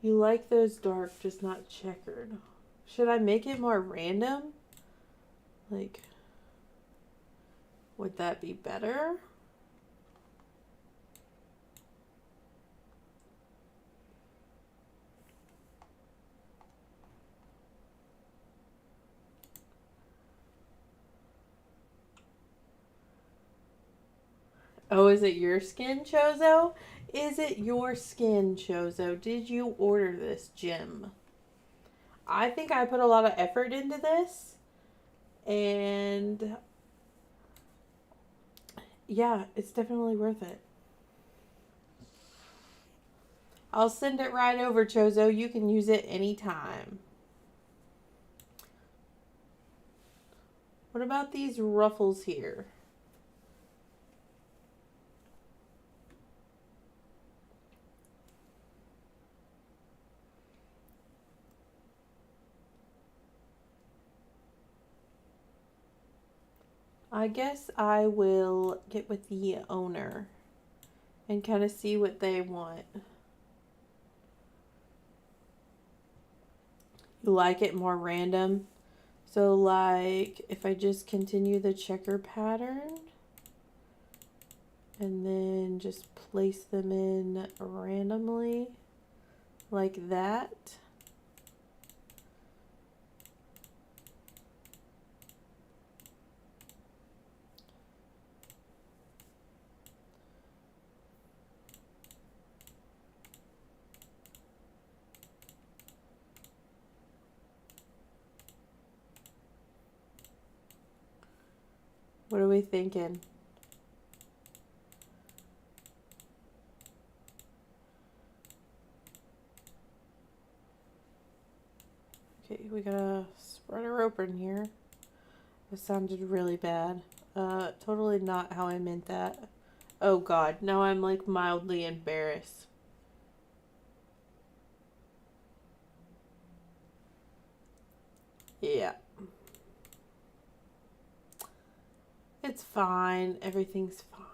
You like those dark, just not checkered. Should I make it more random? Like, would that be better? Oh, is it your skin, Chozo? Is it your skin, Chozo? Did you order this gem? I think I put a lot of effort into this. And yeah, it's definitely worth it. I'll send it right over, Chozo. You can use it anytime. What about these ruffles here? I guess I will get with the owner and kind of see what they want. You like it more random? So like if I just continue the checker pattern and then just place them in randomly like that. What are we thinking? Okay, we gotta spread her open here. That sounded really bad. Totally not how I meant that. Oh God, now I'm like mildly embarrassed. Yeah. It's fine. Everything's fine.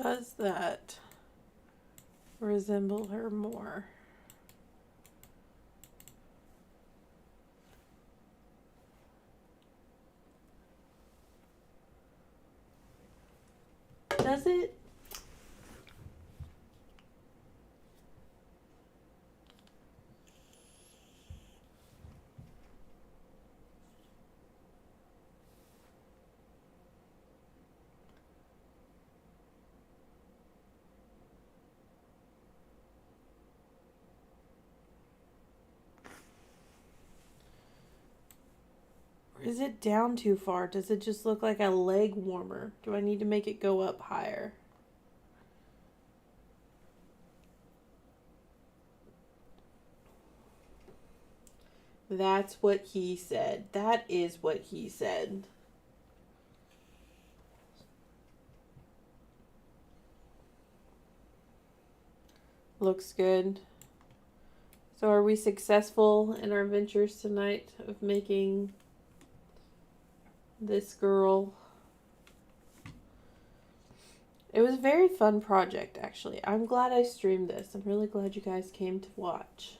Does that resemble her more? Does it? Or is it down too far? Does it just look like a leg warmer? Do I need to make it go up higher? That's what he said. That is what he said. Looks good. So are we successful in our ventures tonight of making this girl? It was a very fun project, actually. I'm glad I streamed this. I'm really glad you guys came to watch.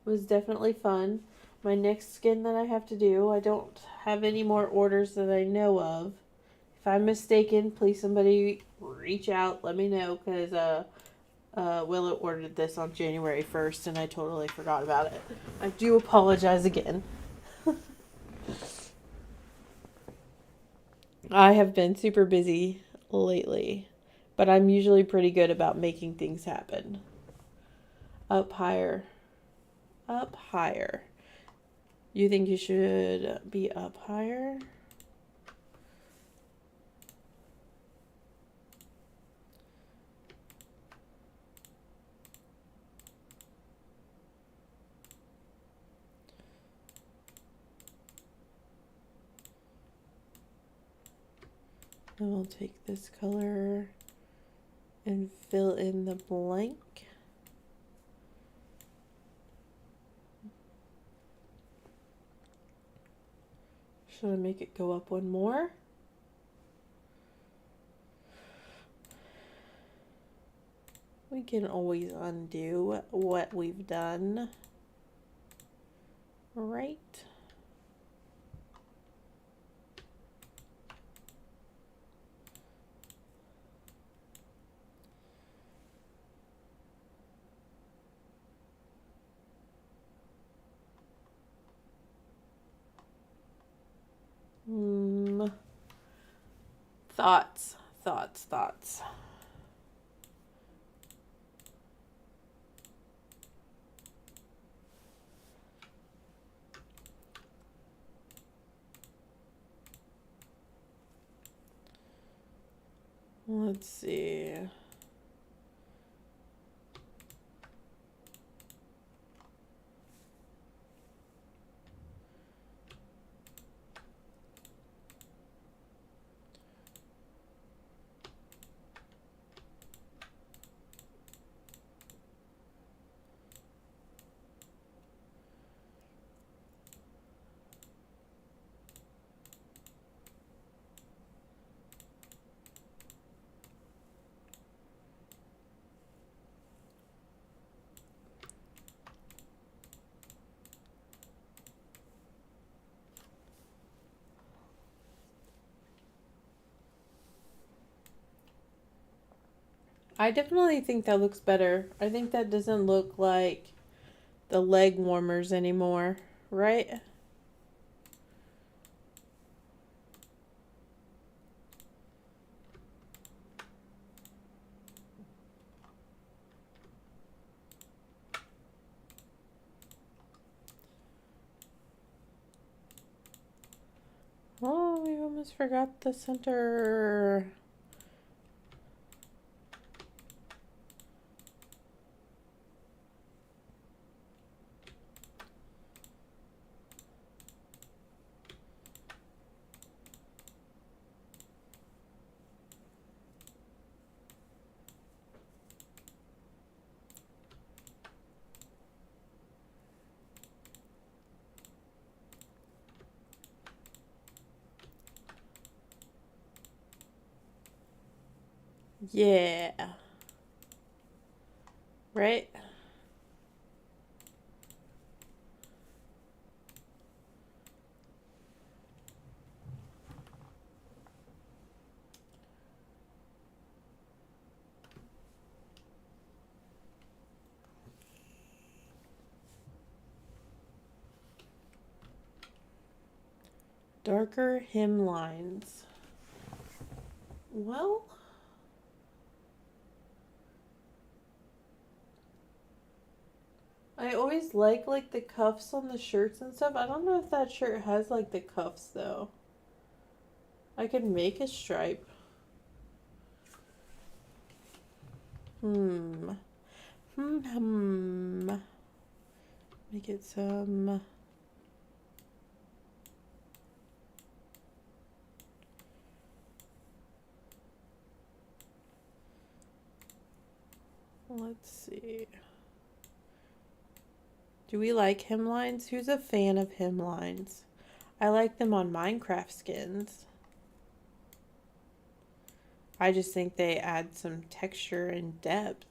It was definitely fun. My next skin that I have to do, I don't have any more orders that I know of. If I'm mistaken, please somebody reach out, let me know, because Willow ordered this on January 1st and I totally forgot about it. I do apologize again. I have been super busy lately, but I'm usually pretty good about making things happen. Up higher. Up higher. You think you should be up higher? And we'll take this color and fill in the blank. Should I make it go up one more? We can always undo what we've done. Right? Thoughts. Let's see. I definitely think that looks better. I think that doesn't look like the leg warmers anymore, right? Oh, we almost forgot the center. Yeah. Right? Darker hemlines. Well, I always like the cuffs on the shirts and stuff. I don't know if that shirt has like the cuffs though. I could make a stripe. Hmm. Make it some. Let's see. Do we like hemlines? Who's a fan of hemlines? I like them on Minecraft skins. I just think they add some texture and depth.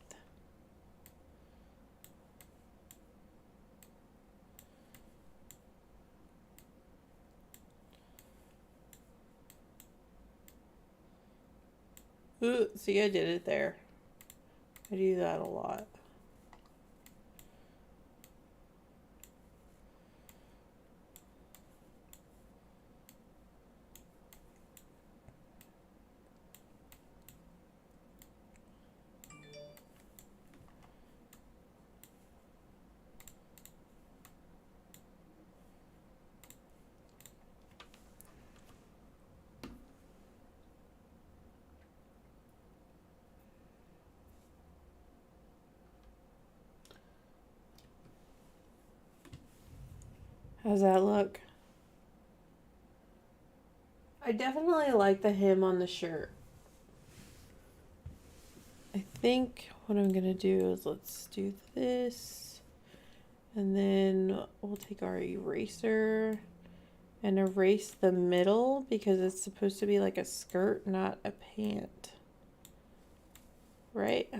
Ooh, see, I did it there. I do that a lot. How's that look? I definitely like the hem on the shirt. I think what I'm gonna do is let's do this, and then we'll take our eraser and erase the middle because it's supposed to be like a skirt, not a pant. Right?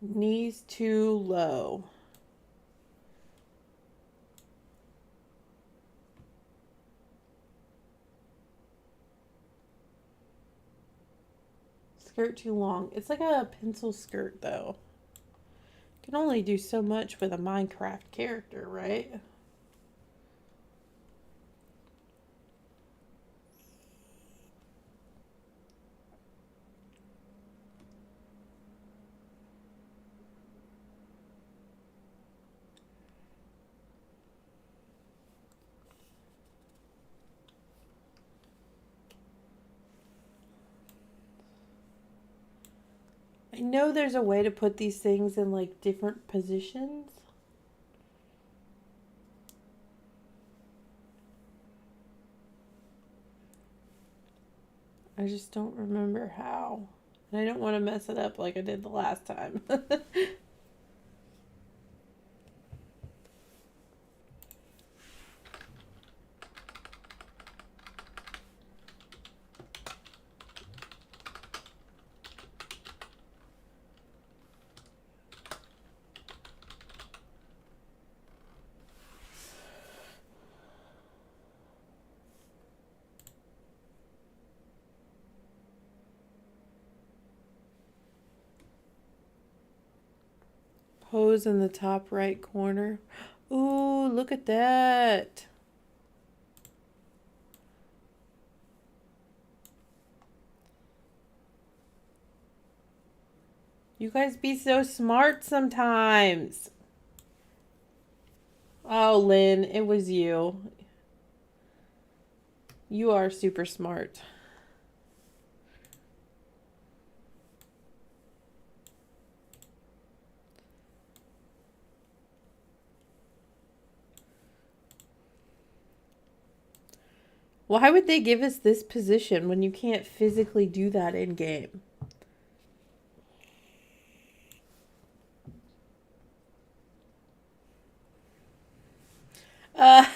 Knees too low. Skirt too long. It's like a pencil skirt though. Can only do so much with a Minecraft character, right? I know there's a way to put these things in like different positions. I just don't remember how. And I don't want to mess it up like I did the last time. Pose in the top right corner. Ooh, look at that. You guys be so smart sometimes. Oh, Lynn, it was you. You are super smart. Why would they give us this position when you can't physically do that in game? Uh,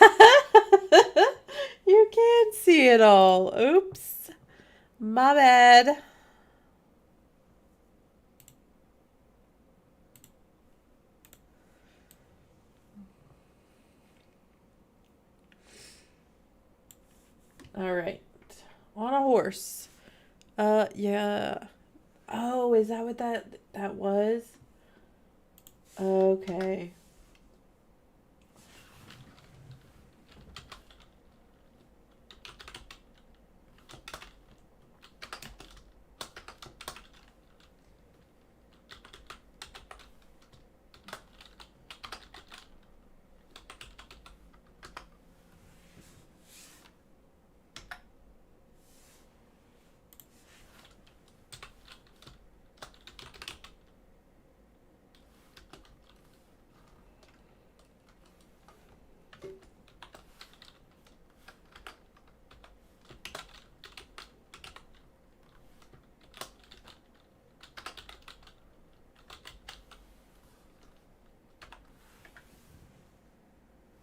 you can't see it all. Oops. My bad. All right. On a horse. Yeah. Oh, is that what that was? Okay.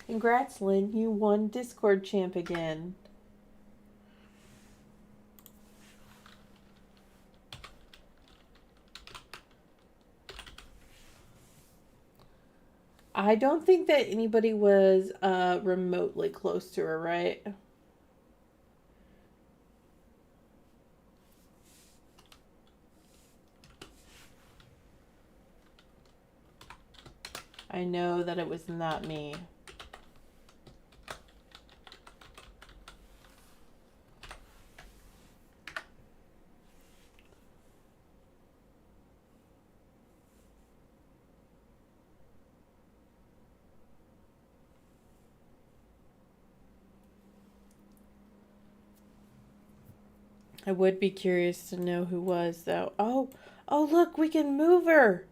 Congrats, Lynn. You won Discord Champ again. I don't think that anybody was remotely close to her, right? I know that it was not me. I would be curious to know who was, though. Oh, look, we can move her.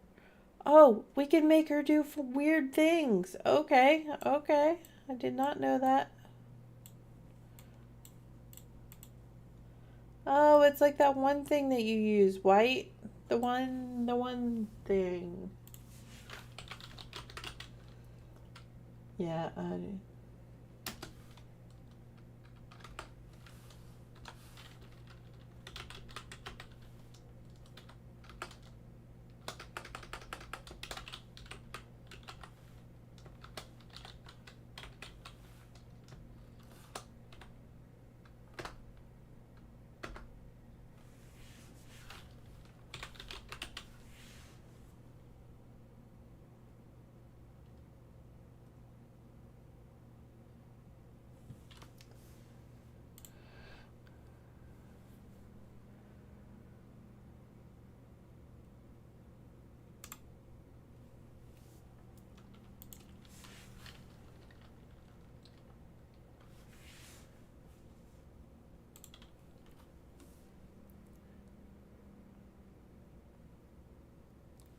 Oh, we can make her do weird things. Okay. I did not know that. Oh, it's like that one thing that you use, white. The one thing. Yeah,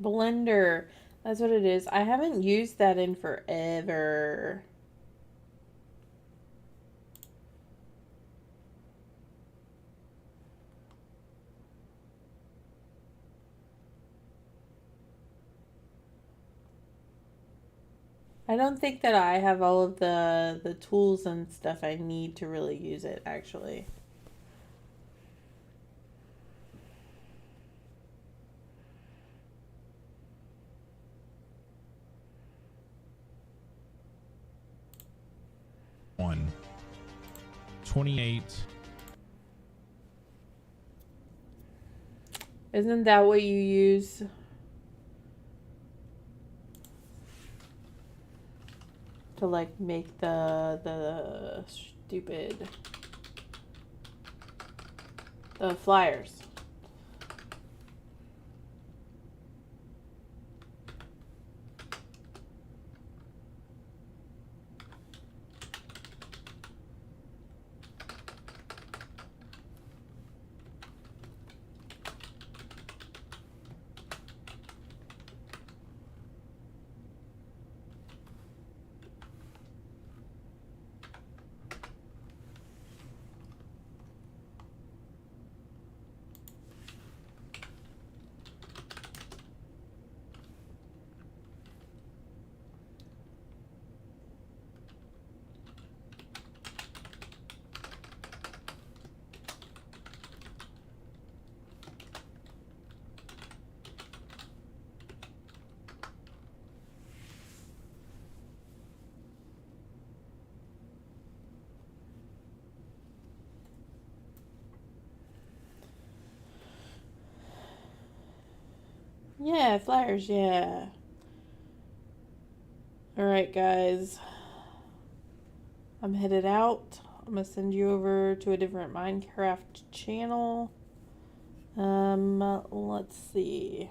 Blender. That's what it is. I haven't used that in forever. I don't think that I have all of the tools and stuff I need to really use it, actually. One. 28. Isn't that what you use? to like make the stupid the flyers. Yeah, flyers, yeah. Alright, guys. I'm headed out. I'm gonna send you over to a different Minecraft channel. Let's see.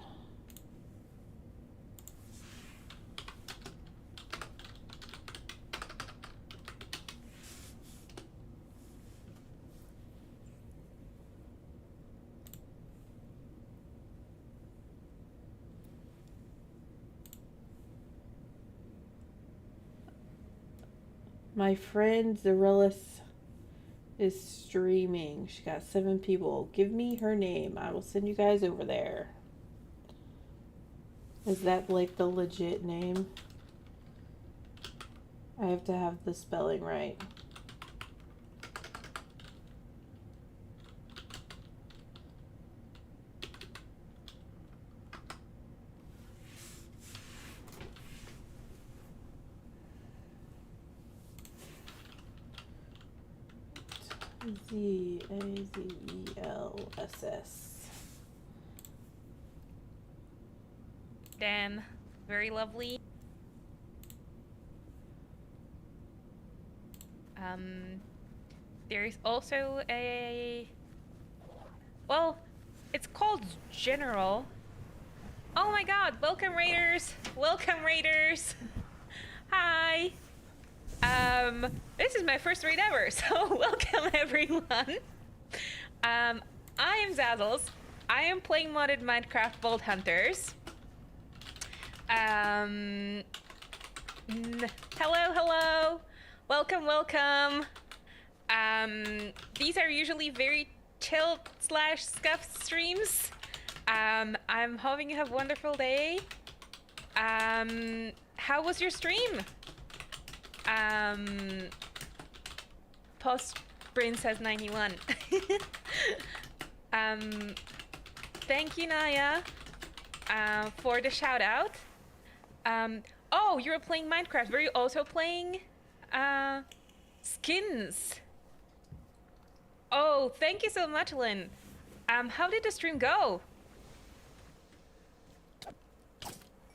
My friend Zerillis is streaming. She got 7 people. Give me her name. I will send you guys over there. Is that like the legit name? I have to have the spelling right. Zazels. Dan, very lovely. There's also a... Well, it's called General. Oh my god, welcome Raiders! Welcome Raiders! Hi! This is my first raid ever, so welcome everyone! I am Zazels. I am playing modded Minecraft Vault Hunters. Hello! Welcome! These are usually very chill / scuffed streams. I'm hoping you have a wonderful day. How was your stream? Post Princess 91. Thank you, Naya, for the shout out. Oh, you were playing Minecraft. Were you also playing skins? Oh, thank you so much, Lynn. How did the stream go?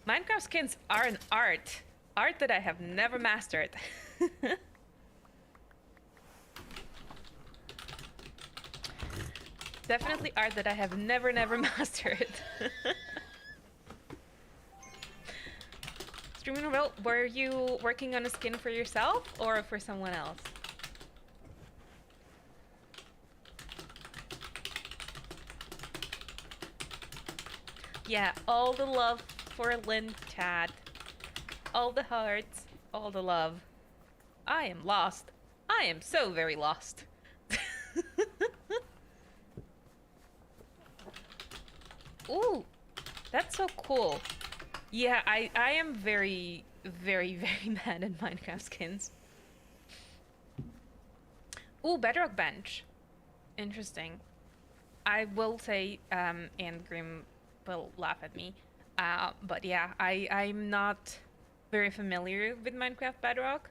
Minecraft skins are an art that I have never mastered. Definitely art that I have never mastered. Streaming Revolt, were you working on a skin for yourself or for someone else? Yeah, all the love for Lynn chat. All the hearts, all the love. I am lost. I am so very lost. Ooh, that's so cool. Yeah, I am very mad at Minecraft skins. Ooh, Bedrock Bench. Interesting. I will say, and Grim will laugh at me, but yeah, I'm not very familiar with Minecraft Bedrock.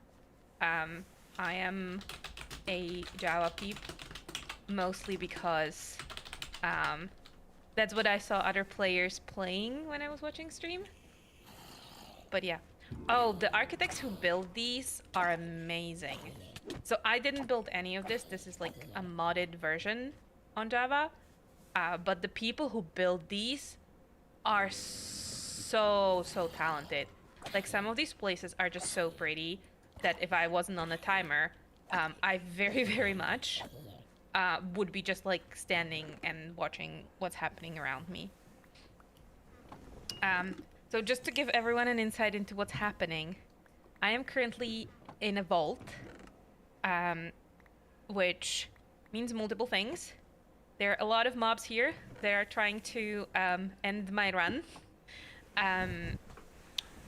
I am a Java peep, mostly because that's what I saw other players playing when I was watching stream. But yeah. Oh, the architects who build these are amazing. So I didn't build any of this. This is like a modded version on Java. But the people who build these are so talented. Like some of these places are just so pretty that if I wasn't on the timer, I very, very much would be just like standing and watching what's happening around me. So just to give everyone an insight into what's happening, I am currently in a vault, which means multiple things. There are a lot of mobs here. They are trying to end my run.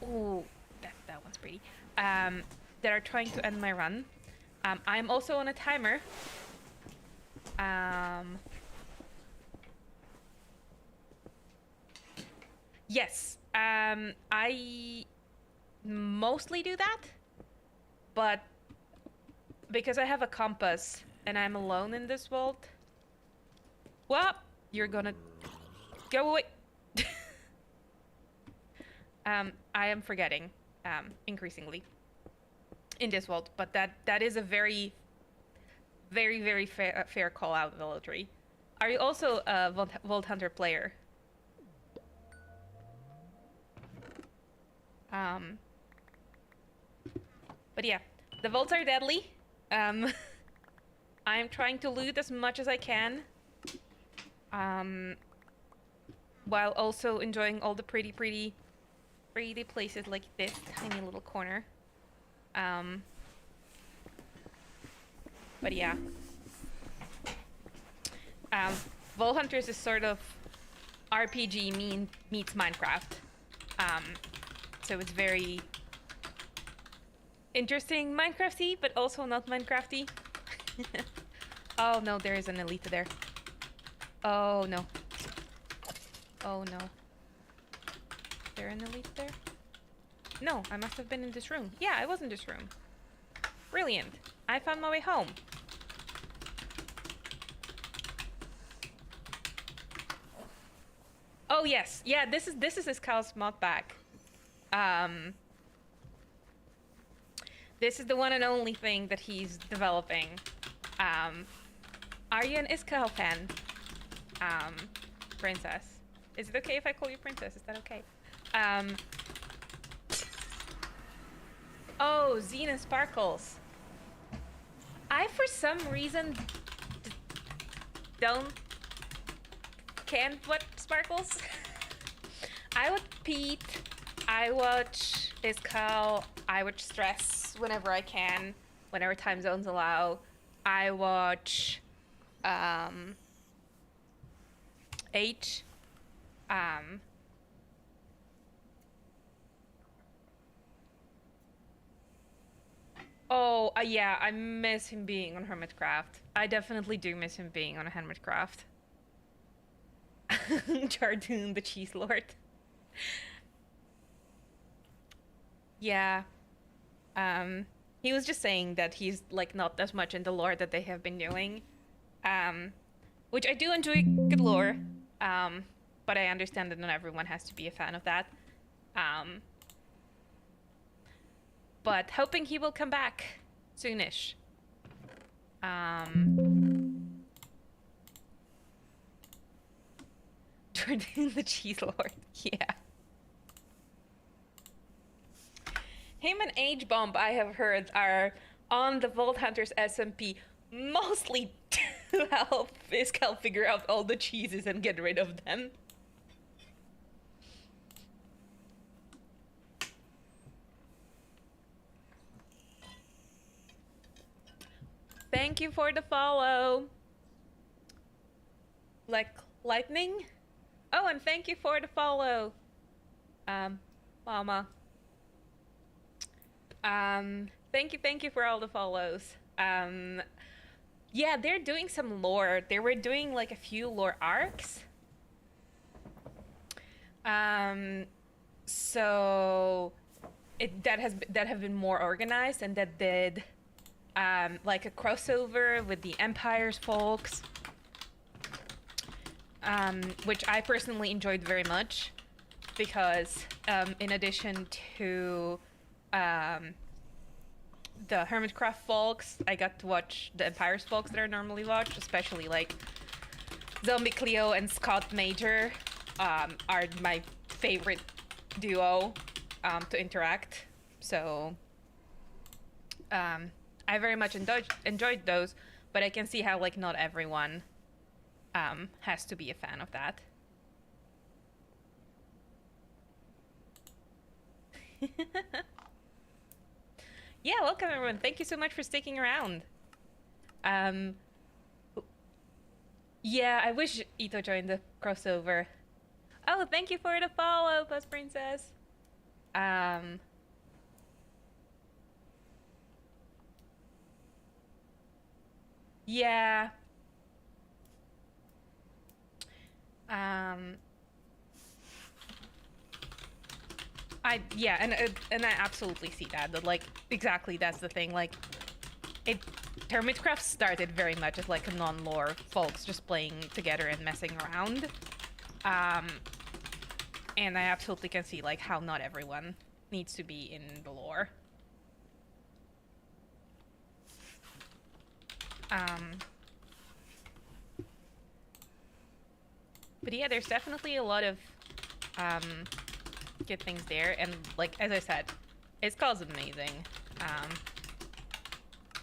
Ooh, that one's pretty. That are trying to end my run. I'm also on a timer. Yes. I mostly do that, but because I have a compass and I'm alone in this vault. Well, you're gonna go away. I am forgetting, increasingly in this vault, but that is a very, very fair call out, Villagry. Are you also a Vault Hunter player? But yeah, the vaults are deadly. I'm trying to loot as much as I can. While also enjoying all the pretty places like this tiny little corner. But yeah. Vault Hunters is sort of RPG meets Minecraft. So it's very interesting Minecrafty, but also not Minecrafty. Oh no, there is an elite there. Oh no. Oh no. Is there an elite there? No, I must have been in this room. Yeah, I was in this room. Brilliant. I found my way home. Oh yes. Yeah, this is Iskal's mod pack. This is the one and only thing that he's developing. Are you an Iskal fan? Princess. Is it okay if I call you Princess? Is that okay? Oh, Zine and Sparkles. I, for some reason, can't watch Sparkles. I watch Pete. I watch Iskal. I watch Stress whenever I can, whenever time zones allow. I watch H. Oh, yeah, I miss him being on Hermitcraft. I definitely do miss him being on Hermitcraft. Jardoon, the Cheese Lord. Yeah. He was just saying that he's, like, not as much in the lore that they have been doing. Which I do enjoy good lore. But I understand that not everyone has to be a fan of that. But hoping he will come back soonish. Jordan the Cheese Lord, yeah. Him and H-Bomb, I have heard, are on the Vault Hunters SMP mostly to help Iskal figure out all the cheeses and get rid of them. Thank you for the follow. Like lightning? Oh, and thank you for the follow. Mama. Thank you for all the follows. Yeah, they're doing some lore. They were doing like a few lore arcs. So that have been more organized, and that did like a crossover with the Empire's folks, which I personally enjoyed very much, because in addition to the Hermitcraft folks. I got to watch the Empires folks that are normally watched, especially like Zombie Cleo and Scott Major are my favorite duo to interact. So I very much enjoyed those, but I can see how like not everyone has to be a fan of that. Yeah, welcome everyone. Thank you so much for sticking around. Yeah, I wish Ito joined the crossover. Oh, thank you for the follow, Buzz Princess. Yeah. And I absolutely see that. That like exactly that's the thing. Like, Hermitcraft started very much as like a non-lore folks just playing together and messing around. And I absolutely can see like how not everyone needs to be in the lore. But yeah, there's definitely a lot of good things there, and like as I said, it's call's amazing.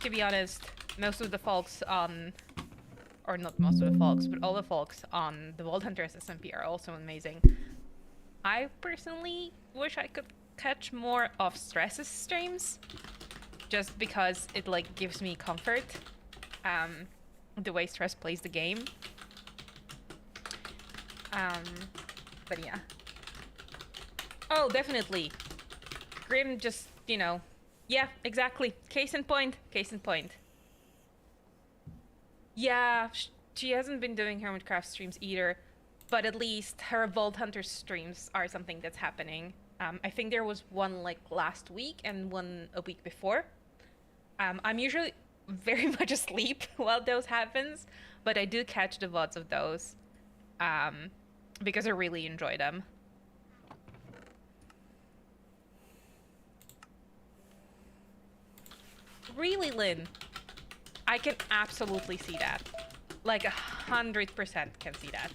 To be honest, most of the folks on, or not most of the folks, but all the folks on the Vault Hunters SMP are also amazing. I personally wish I could catch more of Stress's streams, just because it like gives me comfort. The way Stress plays the game. But yeah. Oh, definitely. Grim just, you know. Yeah, exactly. Case in point. Case in point. Yeah, she hasn't been doing Hermitcraft streams either, but at least her Vault Hunter streams are something that's happening. I think there was one like last week and one a week before. I'm usually very much asleep while those happens, but I do catch the VODs of those because I really enjoy them. Really, Lynn? I can absolutely see that. Like 100% can see that.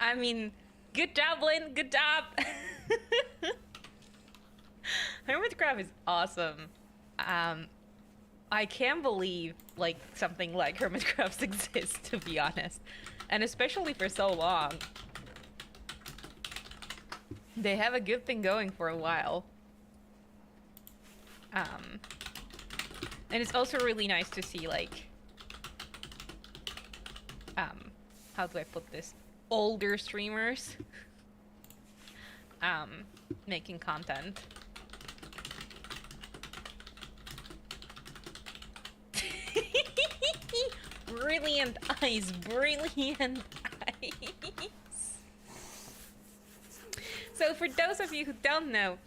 I mean, good job, Lynn. Good job. Hermitcraft is awesome. I can't believe like something like Hermitcraft exists, to be honest, and especially for so long. They have a good thing going for a while. And it's also really nice to see like, how do I put this? Older streamers, making content. Brilliant eyes, brilliant eyes. So for those of you who don't know,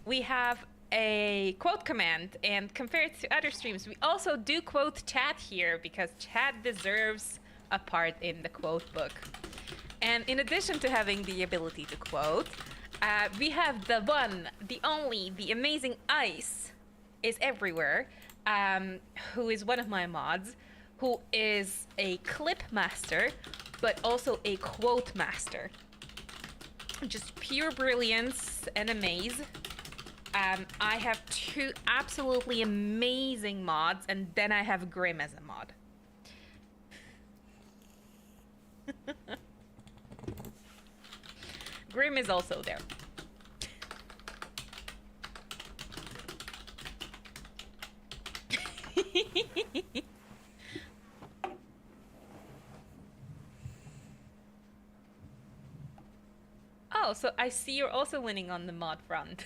we have a quote command, and compared to other streams, we also do quote chat here because chat deserves a part in the quote book. And in addition to having the ability to quote, we have the one, the only, the amazing Ice is everywhere, who is one of my mods, who is a clip master, but also a quote master. Just pure brilliance and amaze. I have two absolutely amazing mods, and then I have Grim as a mod. Grim is also there. Oh, so I see you're also winning on the mod front.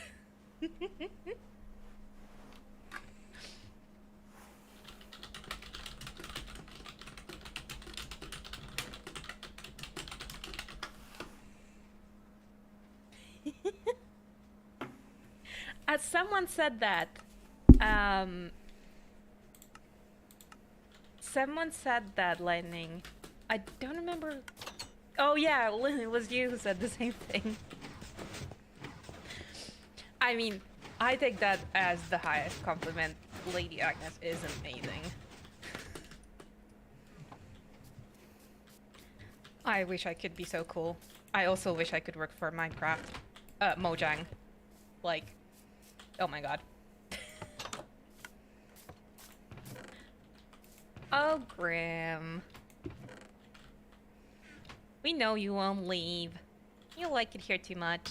As someone said that, Um, someone said that lightning. I don't remember. Oh yeah, Lynn, it was you who said the same thing. I mean, I take that as the highest compliment. Lady Agnes is amazing. I wish I could be so cool. I also wish I could work for Minecraft. Mojang. Like, oh my god. Oh, Grim. We know you won't leave. You like it here too much.